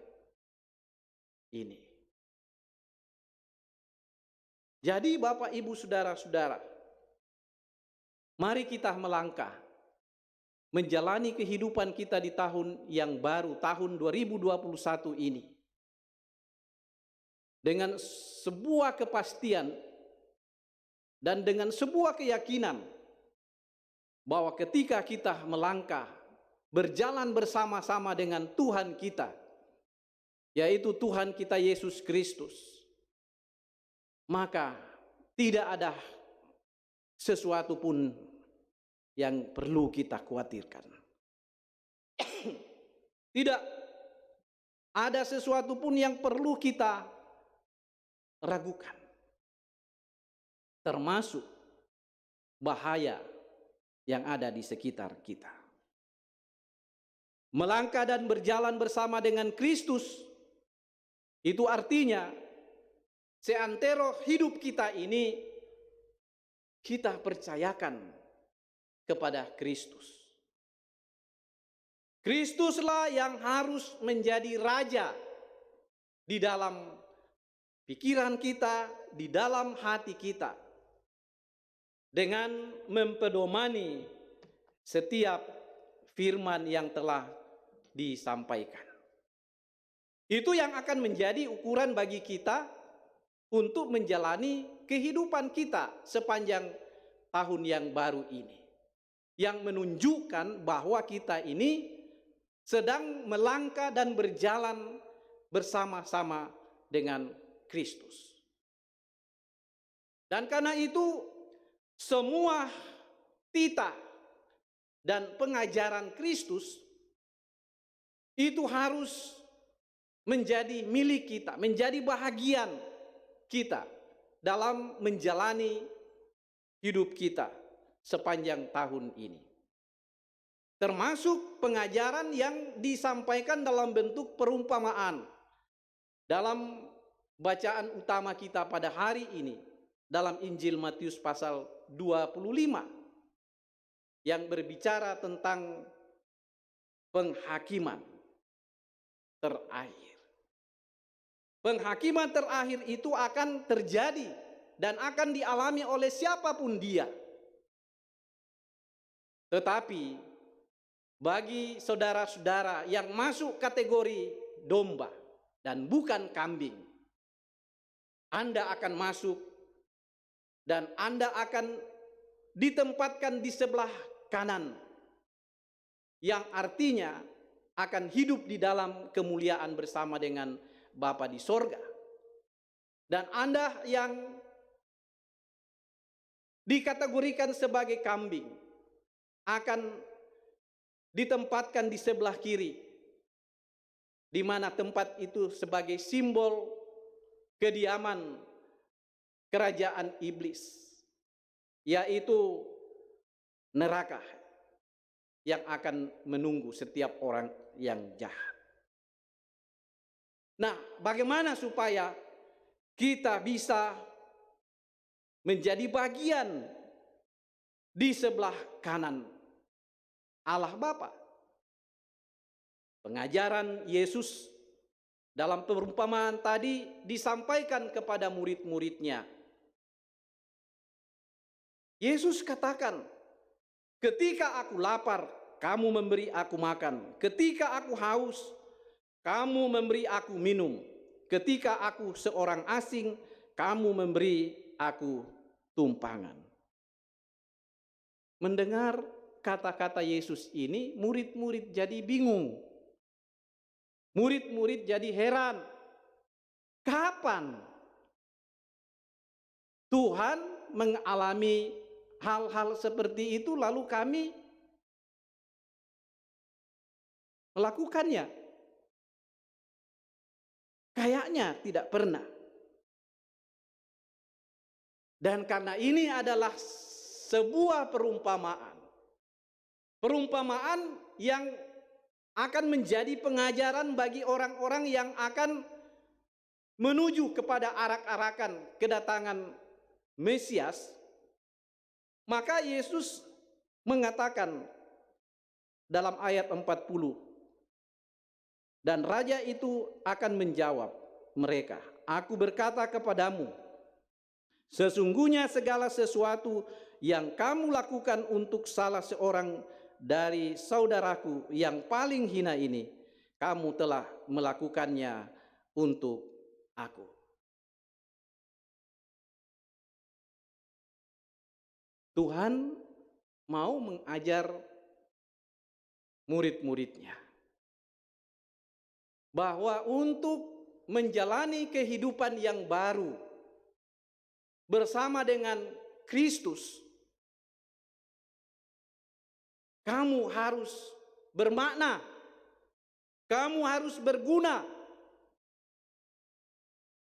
ini. Jadi Bapak, Ibu, saudara-saudara, mari kita melangkah menjalani kehidupan kita di tahun yang baru, tahun 2021 ini, dengan sebuah kepastian dan dengan sebuah keyakinan bahwa ketika kita melangkah berjalan bersama-sama dengan Tuhan kita, yaitu Tuhan kita Yesus Kristus, maka tidak ada sesuatu pun yang perlu kita khawatirkan. Tidak ada sesuatu pun yang perlu kita ragukan, termasuk bahaya yang ada di sekitar kita. Melangkah dan berjalan bersama dengan Kristus, itu artinya seantero hidup kita ini kita percayakan kepada Kristus. Kristuslah yang harus menjadi raja di dalam pikiran kita, di dalam hati kita, dengan mempedomani setiap firman yang telah disampaikan. Itu yang akan menjadi ukuran bagi kita untuk menjalani kehidupan kita sepanjang tahun yang baru ini, yang menunjukkan bahwa kita ini sedang melangkah dan berjalan bersama-sama dengan Kristus. Dan karena itu semua titah dan pengajaran Kristus itu harus menjadi milik kita, menjadi bahagian kita dalam menjalani hidup kita sepanjang tahun ini. Termasuk pengajaran yang disampaikan dalam bentuk perumpamaan dalam bacaan utama kita pada hari ini dalam Injil Matius pasal 25 yang berbicara tentang penghakiman terakhir. Penghakiman terakhir itu akan terjadi dan akan dialami oleh siapapun dia. Tetapi bagi saudara-saudara yang masuk kategori domba dan bukan kambing, Anda akan masuk dan Anda akan ditempatkan di sebelah kanan, yang artinya akan hidup di dalam kemuliaan bersama dengan Bapa di sorga. Dan Anda yang dikategorikan sebagai kambing akan ditempatkan di sebelah kiri, di mana tempat itu sebagai simbol kediaman kerajaan iblis, yaitu neraka yang akan menunggu setiap orang yang jahat. Nah, bagaimana supaya kita bisa menjadi bagian di sebelah kanan Allah Bapa? Pengajaran Yesus dalam perumpamaan tadi disampaikan kepada murid-muridnya. Yesus katakan, ketika aku lapar, kamu memberi aku makan. Ketika aku haus, kamu memberi aku minum. Ketika aku seorang asing, kamu memberi aku tumpangan. Mendengar kata-kata Yesus ini, murid-murid jadi bingung. Murid-murid jadi heran. Kapan Tuhan mengalami hal-hal seperti itu lalu kami melakukannya? Kayaknya tidak pernah. Dan karena ini adalah sebuah perumpamaan. Perumpamaan yang akan menjadi pengajaran bagi orang-orang yang akan menuju kepada arak-arakan kedatangan Mesias. Maka Yesus mengatakan dalam ayat 40, dan raja itu akan menjawab mereka, aku berkata kepadamu, sesungguhnya segala sesuatu yang kamu lakukan untuk salah seorang dari saudaraku yang paling hina ini, kamu telah melakukannya untuk aku. Tuhan mau mengajar murid-muridnya bahwa untuk menjalani kehidupan yang baru bersama dengan Kristus, kamu harus bermakna, kamu harus berguna.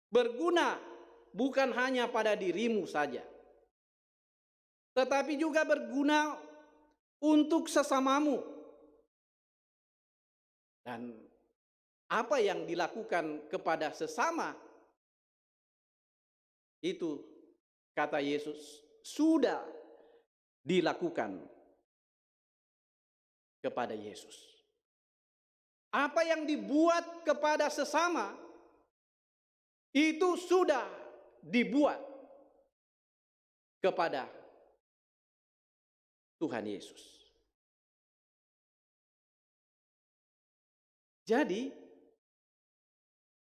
Berguna bukan hanya pada dirimu saja, tetapi juga berguna untuk sesamamu. Dan apa yang dilakukan kepada sesama Itu kata Yesus sudah dilakukan kepada Yesus. Apa yang dibuat kepada sesama itu sudah dibuat kepada Tuhan Yesus. Jadi,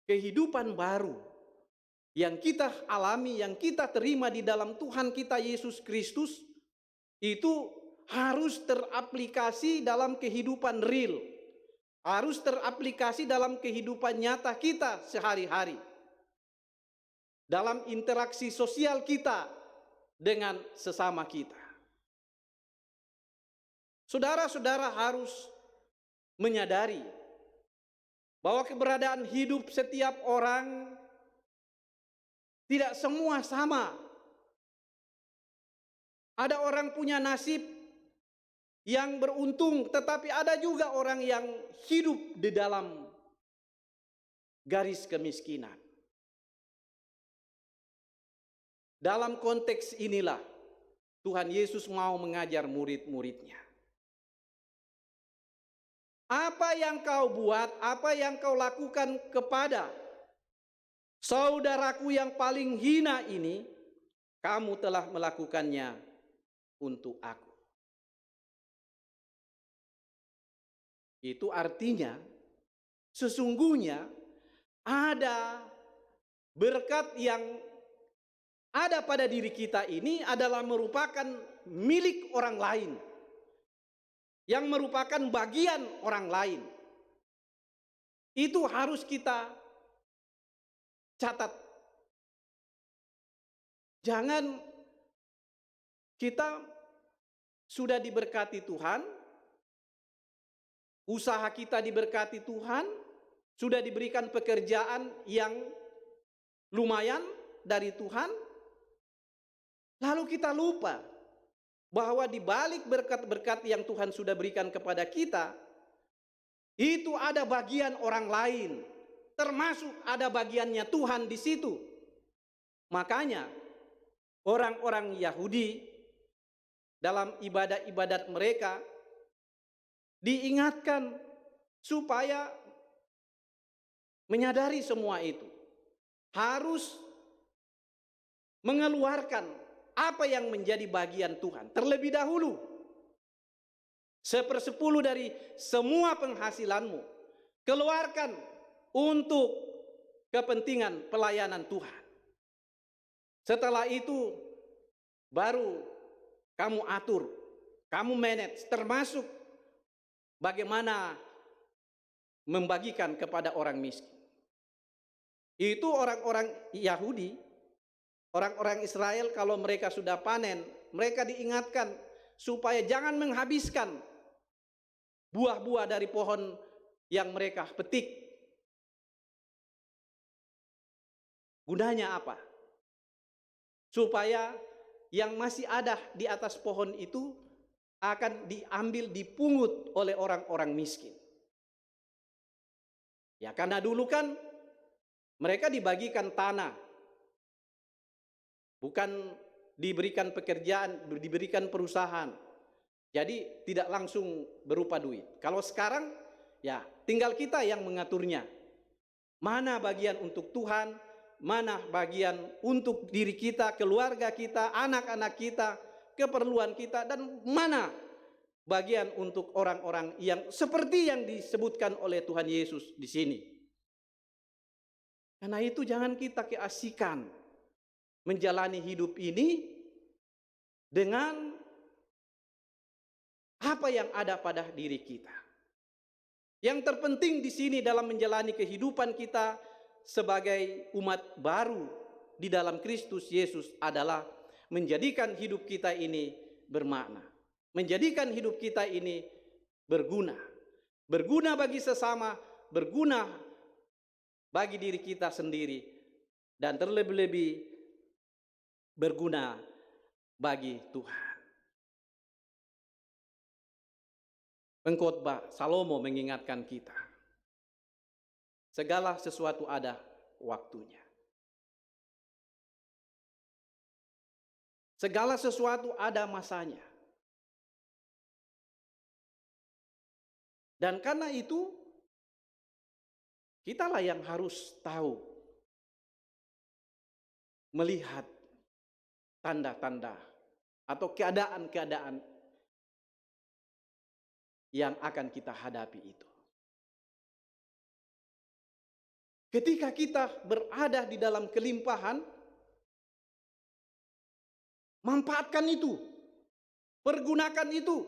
kehidupan baru yang kita alami, yang kita terima di dalam Tuhan kita Yesus Kristus, itu harus teraplikasi dalam kehidupan real, harus teraplikasi dalam kehidupan nyata kita sehari-hari, dalam interaksi sosial kita dengan sesama kita. Saudara-saudara harus menyadari bahwa keberadaan hidup setiap orang tidak semua sama. Ada orang punya nasib yang beruntung, tetapi ada juga orang yang hidup di dalam garis kemiskinan. Dalam konteks inilah Tuhan Yesus mau mengajar murid-muridnya. Apa yang kau buat, apa yang kau lakukan kepada saudaraku yang paling hina ini, kamu telah melakukannya untuk aku. Itu artinya sesungguhnya ada berkat yang ada pada diri kita ini adalah merupakan milik orang lain, yang merupakan bagian orang lain. Itu harus kita catat. Jangan kita sudah diberkati Tuhan, usaha kita diberkati Tuhan, sudah diberikan pekerjaan yang lumayan dari Tuhan, lalu kita lupa bahwa di balik berkat-berkat yang Tuhan sudah berikan kepada kita, itu ada bagian orang lain, termasuk ada bagiannya Tuhan di situ. Makanya orang-orang Yahudi dalam ibadat-ibadat mereka diingatkan supaya menyadari semua itu. Harus mengeluarkan apa yang menjadi bagian Tuhan terlebih dahulu. 1/10 dari semua penghasilanmu keluarkan untuk kepentingan pelayanan Tuhan. Setelah itu baru kamu atur, kamu manage, termasuk bagaimana membagikan kepada orang miskin. Itu orang-orang Yahudi, orang-orang Israel kalau mereka sudah panen, mereka diingatkan supaya jangan menghabiskan buah-buah dari pohon yang mereka petik. Gunanya apa? Supaya yang masih ada di atas pohon itu akan diambil, dipungut oleh orang-orang miskin. Ya, karena dulu kan mereka dibagikan tanah, bukan diberikan pekerjaan, diberikan perusahaan. Jadi tidak langsung berupa duit. Kalau sekarang ya tinggal kita yang mengaturnya. Mana bagian untuk Tuhan, mana bagian untuk diri kita, keluarga kita, anak-anak kita, keperluan kita, dan mana bagian untuk orang-orang yang seperti yang disebutkan oleh Tuhan Yesus di sini. Karena itu jangan kita keasikan menjalani hidup ini dengan apa yang ada pada diri kita. Yang terpenting di sini dalam menjalani kehidupan kita sebagai umat baru di dalam Kristus Yesus adalah menjadikan hidup kita ini bermakna, menjadikan hidup kita ini berguna, berguna bagi sesama, berguna bagi diri kita sendiri, dan terlebih-lebih berguna bagi Tuhan. Pengkhotbah Salomo mengingatkan kita, segala sesuatu ada waktunya. Segala sesuatu ada masanya. Dan karena itu, kitalah yang harus tahu, melihat tanda-tanda atau keadaan-keadaan yang akan kita hadapi itu. Ketika kita berada di dalam kelimpahan, manfaatkan itu, pergunakan itu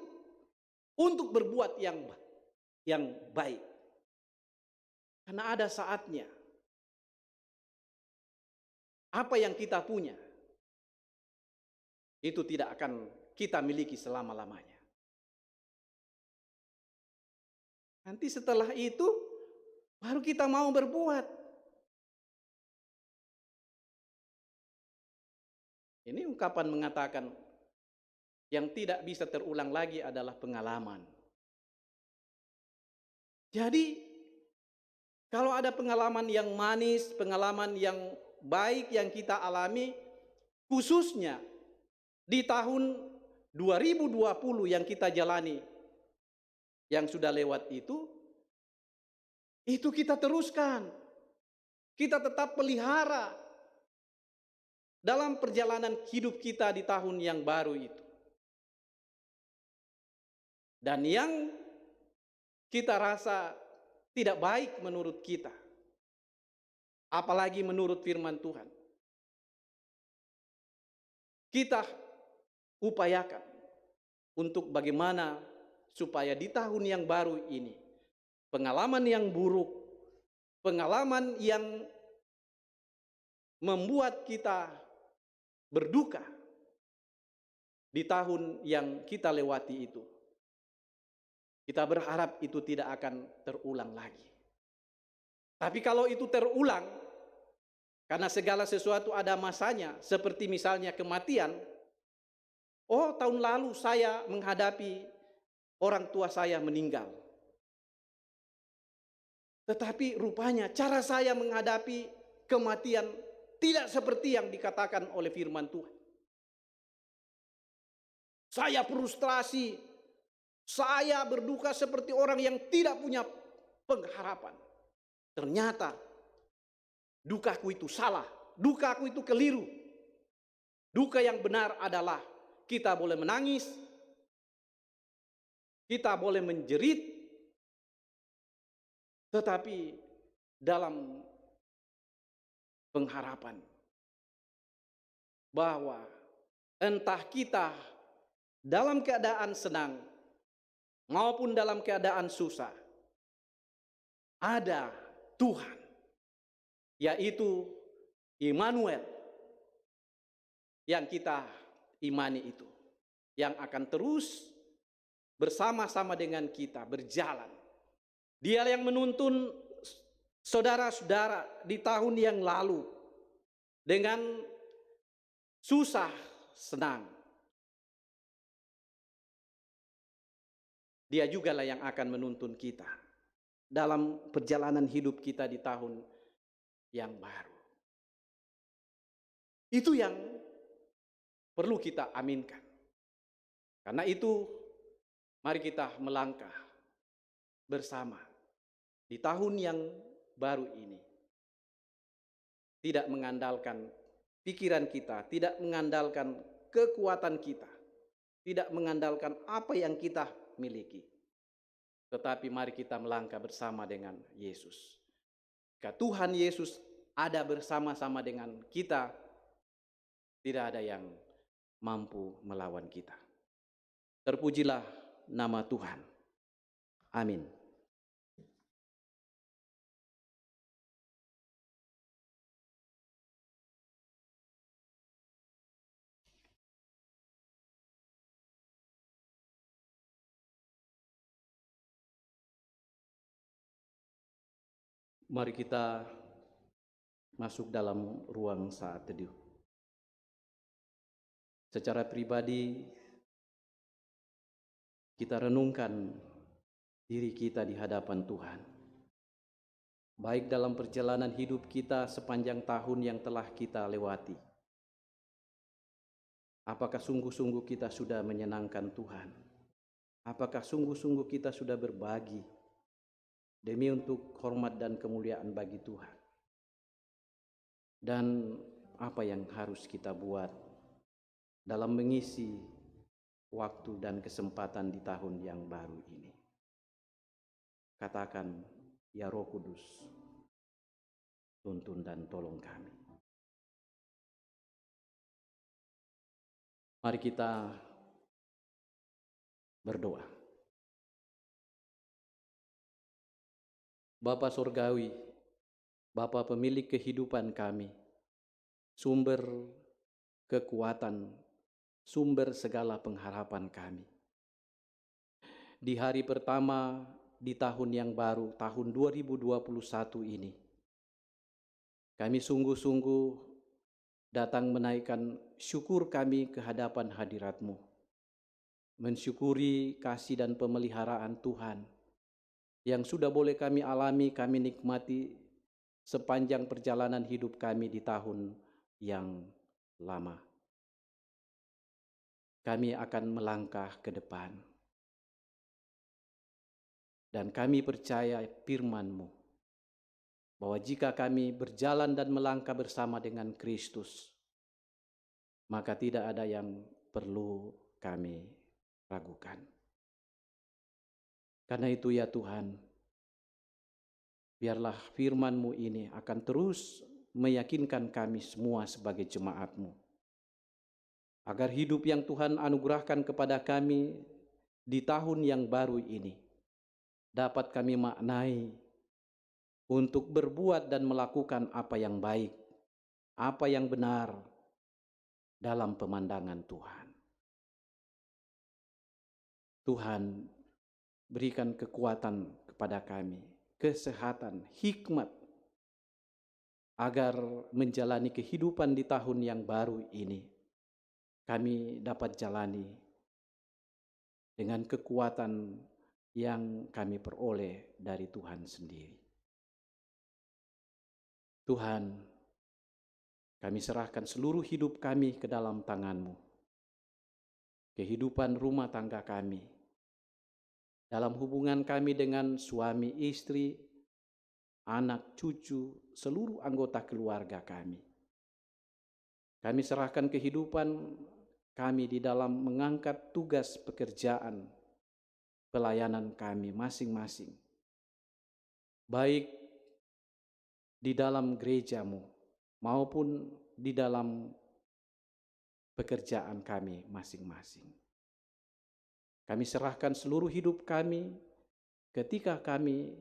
untuk berbuat yang baik. Karena ada saatnya apa yang kita punya itu tidak akan kita miliki selama-lamanya. Nanti setelah itu baru kita mau berbuat. Ini ungkapan mengatakan yang tidak bisa terulang lagi adalah pengalaman. Jadi kalau ada pengalaman yang manis, pengalaman yang baik yang kita alami, khususnya di tahun 2020 yang kita jalani, yang sudah lewat itu kita teruskan. Kita tetap pelihara dalam perjalanan hidup kita di tahun yang baru itu. Dan yang kita rasa tidak baik menurut kita, apalagi menurut firman Tuhan, kita upayakan untuk bagaimana supaya di tahun yang baru ini, pengalaman yang buruk, pengalaman yang membuat kita berduka di tahun yang kita lewati itu, kita berharap itu tidak akan terulang lagi. Tapi kalau itu terulang, karena segala sesuatu ada masanya, seperti misalnya kematian. Oh, tahun lalu saya menghadapi orang tua saya meninggal. Tetapi rupanya cara saya menghadapi kematian tidak seperti yang dikatakan oleh firman Tuhan. Saya frustrasi, saya berduka seperti orang yang tidak punya pengharapan. Ternyata dukaku itu salah, dukaku itu keliru. Duka yang benar adalah kita boleh menangis, kita boleh menjerit, tetapi dalam pengharapan bahwa entah kita dalam keadaan senang maupun dalam keadaan susah, ada Tuhan, yaitu Immanuel, yang kita imani itu, yang akan terus bersama-sama dengan kita berjalan. Dia yang menuntun saudara-saudara di tahun yang lalu dengan susah senang. Dia jugalah yang akan menuntun kita dalam perjalanan hidup kita di tahun yang baru. Itu yang perlu kita aminkan. Karena itu, mari kita melangkah bersama di tahun yang baru ini. Tidak mengandalkan pikiran kita, tidak mengandalkan kekuatan kita, tidak mengandalkan apa yang kita miliki. Tetapi mari kita melangkah bersama dengan Yesus. Jika Tuhan Yesus ada bersama-sama dengan kita, tidak ada yang mampu melawan kita. Terpujilah nama Tuhan. Amin. Mari kita masuk dalam ruang saat teduh. Secara pribadi, kita renungkan diri kita di hadapan Tuhan. Baik dalam perjalanan hidup kita sepanjang tahun yang telah kita lewati, Apakah sungguh-sungguh kita sudah menyenangkan Tuhan? Apakah sungguh-sungguh kita sudah berbagi demi untuk hormat dan kemuliaan bagi Tuhan? Dan apa yang harus kita buat dalam mengisi waktu dan kesempatan di tahun yang baru ini? Katakan, ya Roh Kudus, tuntun dan tolong kami. Mari kita berdoa. Bapa Surgawi, Bapa pemilik kehidupan kami, sumber kekuatan, sumber segala pengharapan kami. Di hari pertama di tahun yang baru, tahun 2021 ini, kami sungguh-sungguh datang menaikkan syukur kami ke hadapan hadirat-Mu, mensyukuri kasih dan pemeliharaan Tuhan yang sudah boleh kami alami, kami nikmati sepanjang perjalanan hidup kami di tahun yang lama. Kami akan melangkah ke depan, dan kami percaya firman-Mu bahwa jika kami berjalan dan melangkah bersama dengan Kristus, maka tidak ada yang perlu kami ragukan. Karena itu ya Tuhan, biarlah firman-Mu ini akan terus meyakinkan kami semua sebagai jemaat-Mu, agar hidup yang Tuhan anugerahkan kepada kami di tahun yang baru ini dapat kami maknai untuk berbuat dan melakukan apa yang baik, apa yang benar dalam pemandangan Tuhan. Tuhan, berikan kekuatan kepada kami, kesehatan, hikmat, agar menjalani kehidupan di tahun yang baru ini, kami dapat jalani dengan kekuatan yang kami peroleh dari Tuhan sendiri. Tuhan, kami serahkan seluruh hidup kami ke dalam tangan-Mu. Kehidupan rumah tangga kami, dalam hubungan kami dengan suami, istri, anak, cucu, seluruh anggota keluarga kami. Kami serahkan kehidupan kami di dalam mengangkat tugas pekerjaan, pelayanan kami masing-masing, baik di dalam gereja-Mu maupun di dalam pekerjaan kami masing-masing. Kami serahkan seluruh hidup kami ketika kami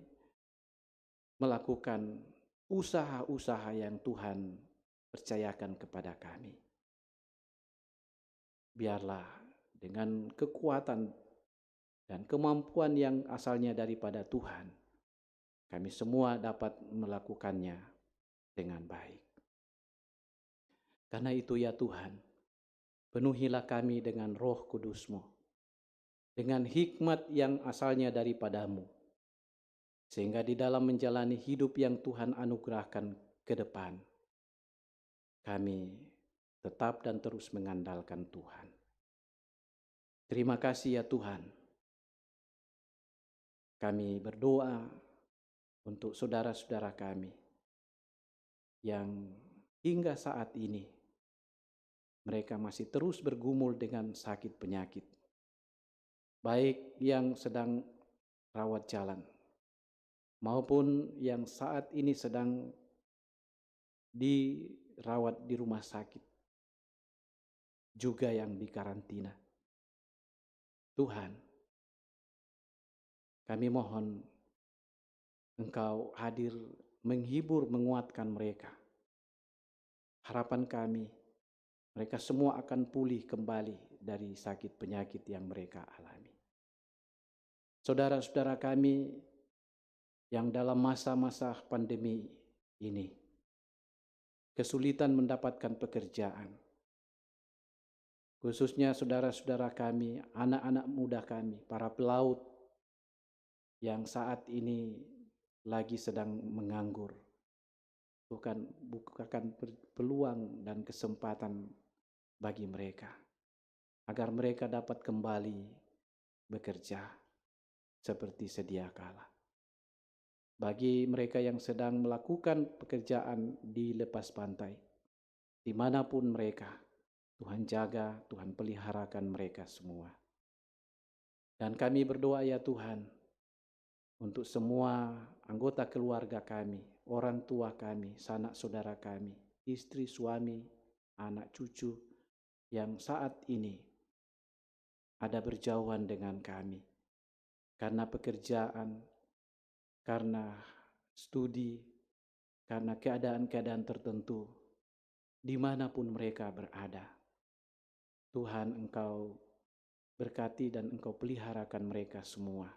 melakukan usaha-usaha yang Tuhan percayakan kepada kami. Biarlah dengan kekuatan dan kemampuan yang asalnya daripada Tuhan, kami semua dapat melakukannya dengan baik. Karena itu ya Tuhan, penuhilah kami dengan Roh Kudus-Mu, dengan hikmat yang asalnya daripada-Mu, sehingga di dalam menjalani hidup yang Tuhan anugerahkan ke depan, kami tetap dan terus mengandalkan Tuhan. Terima kasih ya Tuhan. Kami berdoa untuk saudara-saudara kami yang hingga saat ini mereka masih terus bergumul dengan sakit penyakit, baik yang sedang rawat jalan maupun yang saat ini sedang dirawat di rumah sakit, juga yang dikarantina. Tuhan, kami mohon Engkau hadir menghibur, menguatkan mereka. Harapan kami, mereka semua akan pulih kembali dari sakit penyakit yang mereka alami. Saudara-saudara kami yang dalam masa-masa pandemi ini kesulitan mendapatkan pekerjaan, khususnya saudara-saudara kami, anak-anak muda kami, para pelaut yang saat ini lagi sedang menganggur, bukan peluang dan kesempatan bagi mereka. agar mereka dapat kembali bekerja seperti sedia kala. Bagi mereka yang sedang melakukan pekerjaan di lepas pantai, dimanapun mereka, Tuhan jaga, Tuhan peliharakan mereka semua. Dan kami berdoa ya Tuhan, untuk semua anggota keluarga kami, orang tua kami, sanak saudara kami, istri, suami, anak cucu, yang saat ini ada berjauhan dengan kami, karena pekerjaan, karena studi, karena keadaan-keadaan tertentu, dimanapun mereka berada. Tuhan, Engkau berkati dan Engkau peliharakan mereka semua.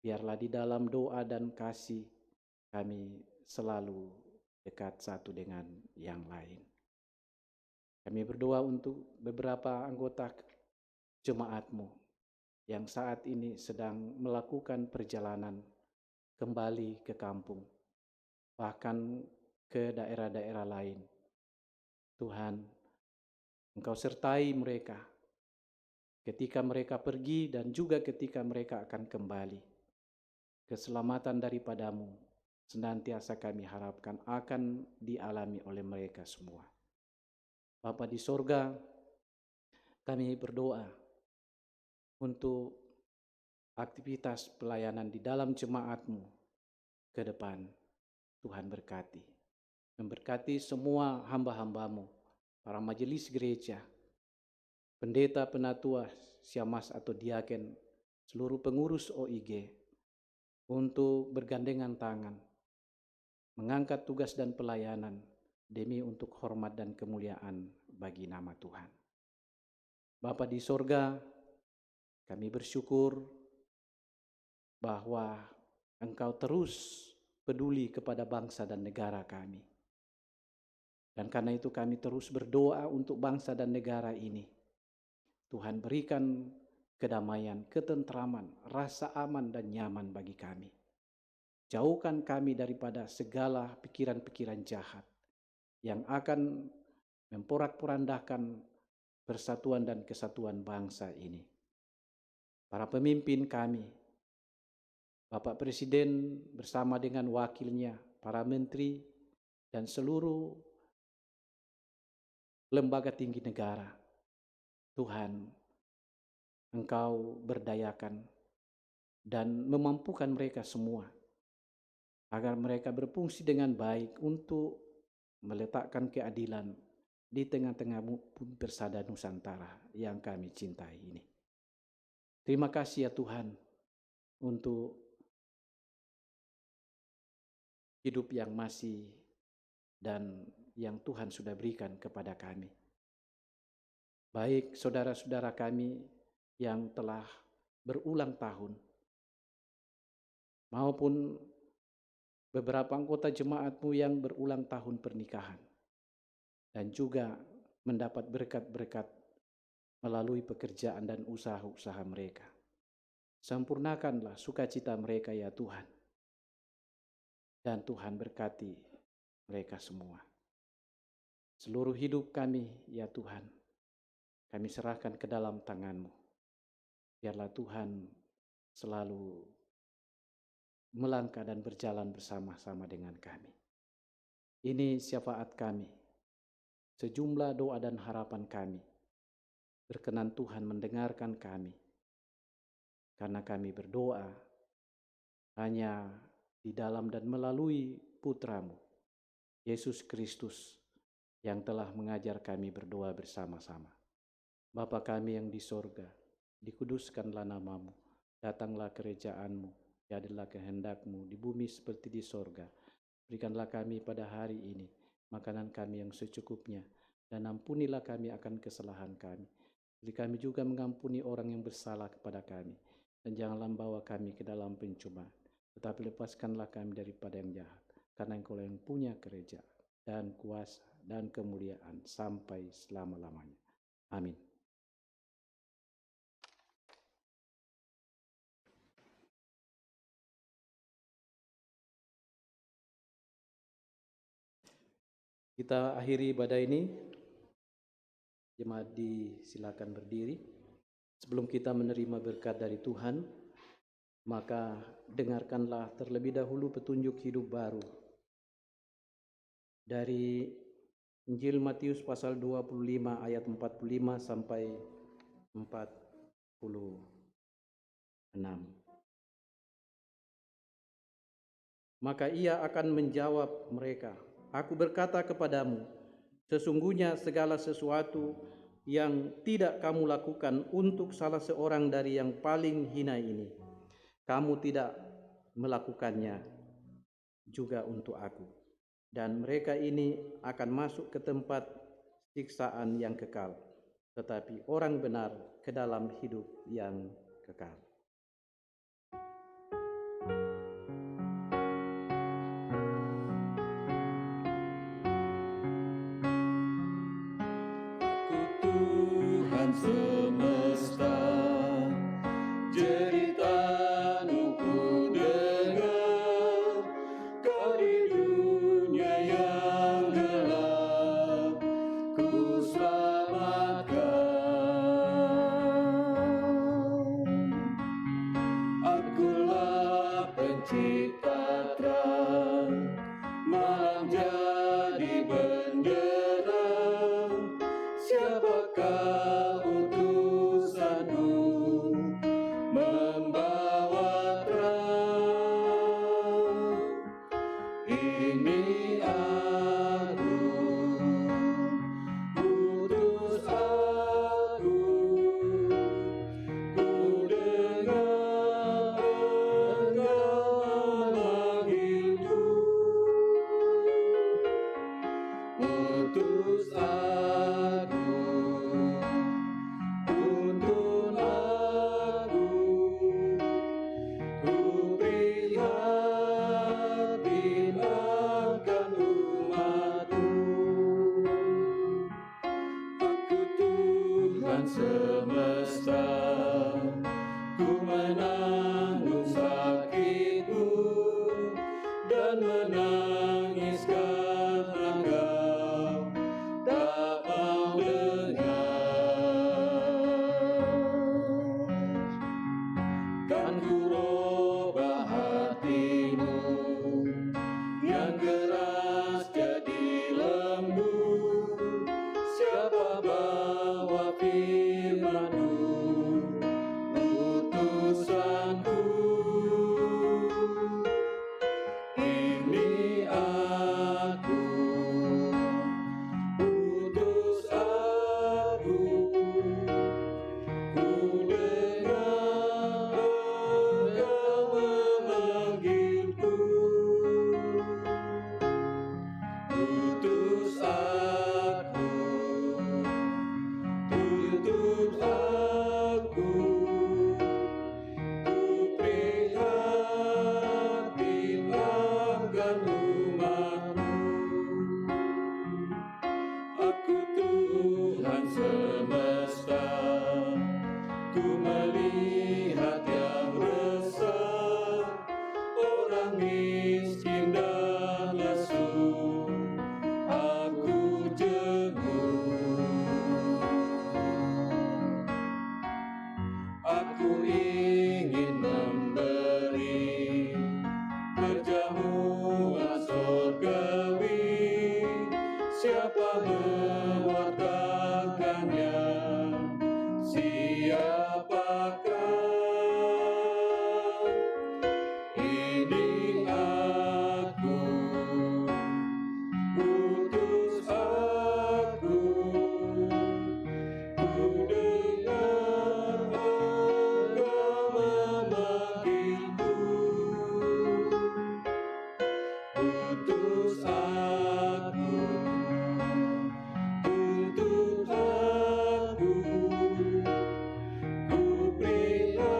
Biarlah di dalam doa dan kasih kami selalu dekat satu dengan yang lain. Kami berdoa untuk beberapa anggota jemaat-Mu yang saat ini sedang melakukan perjalanan kembali ke kampung, bahkan ke daerah-daerah lain. Tuhan, Engkau sertai mereka ketika mereka pergi dan juga ketika mereka akan kembali. Keselamatan daripadamu senantiasa kami harapkan akan dialami oleh mereka semua. Bapa di sorga, kami berdoa untuk aktivitas pelayanan di dalam jemaat-Mu ke depan. Tuhan berkati. Memberkati semua hamba-hamba-Mu, para majelis gereja, pendeta, penatua, syammas atau diaken, seluruh pengurus OIG, untuk bergandengan tangan, mengangkat tugas dan pelayanan demi untuk hormat dan kemuliaan bagi nama Tuhan. Bapa di sorga, kami bersyukur bahwa Engkau terus peduli kepada bangsa dan negara kami. Dan karena itu kami terus berdoa untuk bangsa dan negara ini. Tuhan berikan kedamaian, ketentraman, rasa aman dan nyaman bagi kami. Jauhkan kami daripada segala pikiran-pikiran jahat yang akan memporak-porandakan persatuan dan kesatuan bangsa ini. Para pemimpin kami, Bapak Presiden bersama dengan wakilnya, para menteri, dan seluruh lembaga tinggi negara, Tuhan, Engkau berdayakan dan memampukan mereka semua agar mereka berfungsi dengan baik untuk meletakkan keadilan di tengah-tengah persada Nusantara yang kami cintai ini. Terima kasih ya Tuhan untuk hidup yang masih dan yang Tuhan sudah berikan kepada kami. Baik saudara-saudara kami yang telah berulang tahun, maupun beberapa anggota jemaat-Mu yang berulang tahun pernikahan, dan juga mendapat berkat-berkat melalui pekerjaan dan usaha-usaha mereka. Sempurnakanlah sukacita mereka ya Tuhan, dan Tuhan berkati mereka semua. Seluruh hidup kami ya Tuhan, kami serahkan ke dalam tangan-Mu. Biarlah Tuhan selalu melangkah dan berjalan bersama-sama dengan kami. Ini syafaat kami, sejumlah doa dan harapan kami. Berkenan Tuhan mendengarkan kami, karena kami berdoa hanya di dalam dan melalui Putra-Mu, Yesus Kristus, yang telah mengajar kami berdoa bersama-sama. Bapa kami yang di sorga, dikuduskanlah nama-Mu, datanglah kerajaan-Mu, jadilah kehendak-Mu di bumi seperti di sorga. Berikanlah kami pada hari ini makanan kami yang secukupnya, dan ampunilah kami akan kesalahan kami. Beri kami juga mengampuni orang yang bersalah kepada kami, dan janganlah membawa kami ke dalam pencobaan, tetapi lepaskanlah kami daripada yang jahat, karena Engkau yang punya kerajaan dan kuasa dan kemuliaan sampai selama-lamanya. Amin. Kita akhiri ibadah ini. Jemaat disilakan berdiri. Sebelum kita menerima berkat dari Tuhan, maka dengarkanlah terlebih dahulu petunjuk hidup baru dari Injil Matius pasal 25 ayat 45 sampai 46. Maka ia akan menjawab mereka, "Aku berkata kepadamu, sesungguhnya segala sesuatu yang tidak kamu lakukan untuk salah seorang dari yang paling hina ini, kamu tidak melakukannya juga untuk aku. Dan mereka ini akan masuk ke tempat siksaan yang kekal, tetapi orang benar ke dalam hidup yang kekal." Tuhan semesta, cerita-Mu ku dengar, Kau di dunia yang gelap ku selamatkan. Akulah pencipta terang, malam jadi benderang. Siapakah utusan-Mu membawa terang? Ini aku, utus aku, ku dengar Engkau memanggilku. Utus aku, tuntun aku, ku prihatin akan umat-Mu. Aku Tuhan semesta, ku menanggung sakitku dan menangis karena Engkau tak mau dengar. Kan ku robah hati-Mu yang keras jadi lembut. Siapa bawa firman-Mu, utusanku. Ini aku, utus aku, ku dengar Engkau memanggilku. Utus aku, tuntun aku, ku prihatin akan umat-Mu. Aku Tuhan semesta, ku melihat yang resah, orang miskin dan lesu, aku jenguk. Aku ingin memberi perjamuan surgawi. Siapa mewartakannya? Siapakah? Ini aku, utus aku, ku dengar Engkau memanggilku. Utus aku, tuntun aku, ku prihatin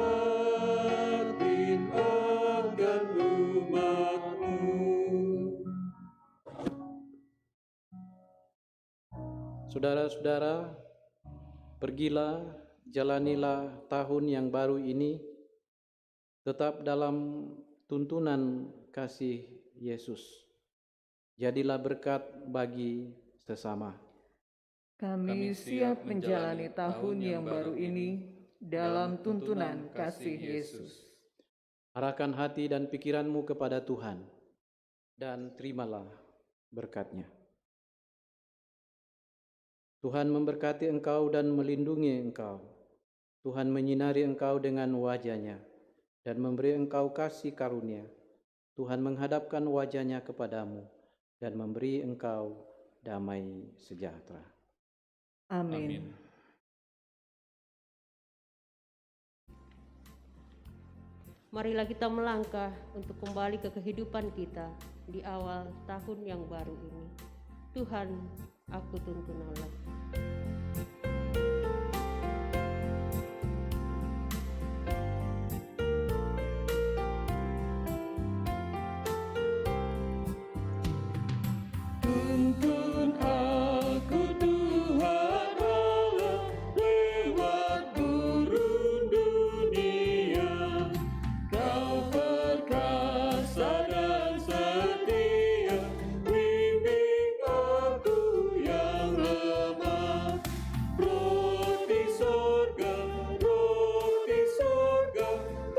akan umat-Mu. Saudara-saudara, pergilah, jalanilah tahun yang baru ini tetap dalam tuntunan kasih Yesus. Jadilah berkat bagi sesama. Kami siap menjalani tahun yang baru ini dalam tuntunan kasih Yesus. Arahkan hati dan pikiranmu kepada Tuhan, dan terimalah berkat-Nya. Tuhan memberkati engkau dan melindungi engkau. Tuhan menyinari engkau dengan wajah-Nya dan memberi engkau kasih karunia. Tuhan menghadapkan wajah-Nya kepadamu dan memberi engkau damai sejahtera. Amin. Marilah kita melangkah untuk kembali ke kehidupan kita di awal tahun yang baru ini. Tuhan, aku tuntun Allah. Tuntun aku Tuhan Allah lewat gurun dunia. Kau perkasa dan setia, bimbing aku yang lemah. Roti sorga,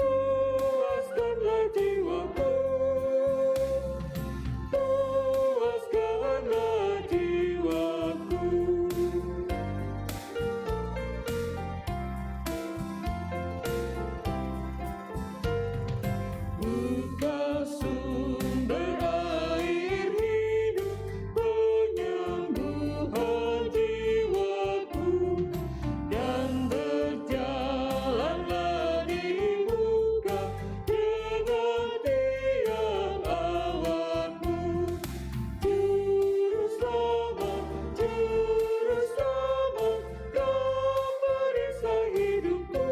puaskanlah jiwaku. Puaskanlah jiwaku. Buka sumber air hidup, penyembuhan jiwaku, dan berjalanlah di muka dengan tiang awanmu. Juru selamat, kau perisai hidupku.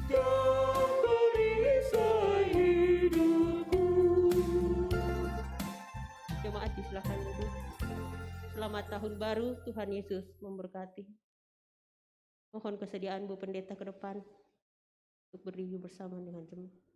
Kau perisai hidupku. Jemaat silakan duduk. Selamat tahun baru, Tuhan Yesus memberkati. Mohon kesediaan Bu Pendeta ke depan untuk berdiri bersama dengan jemaat.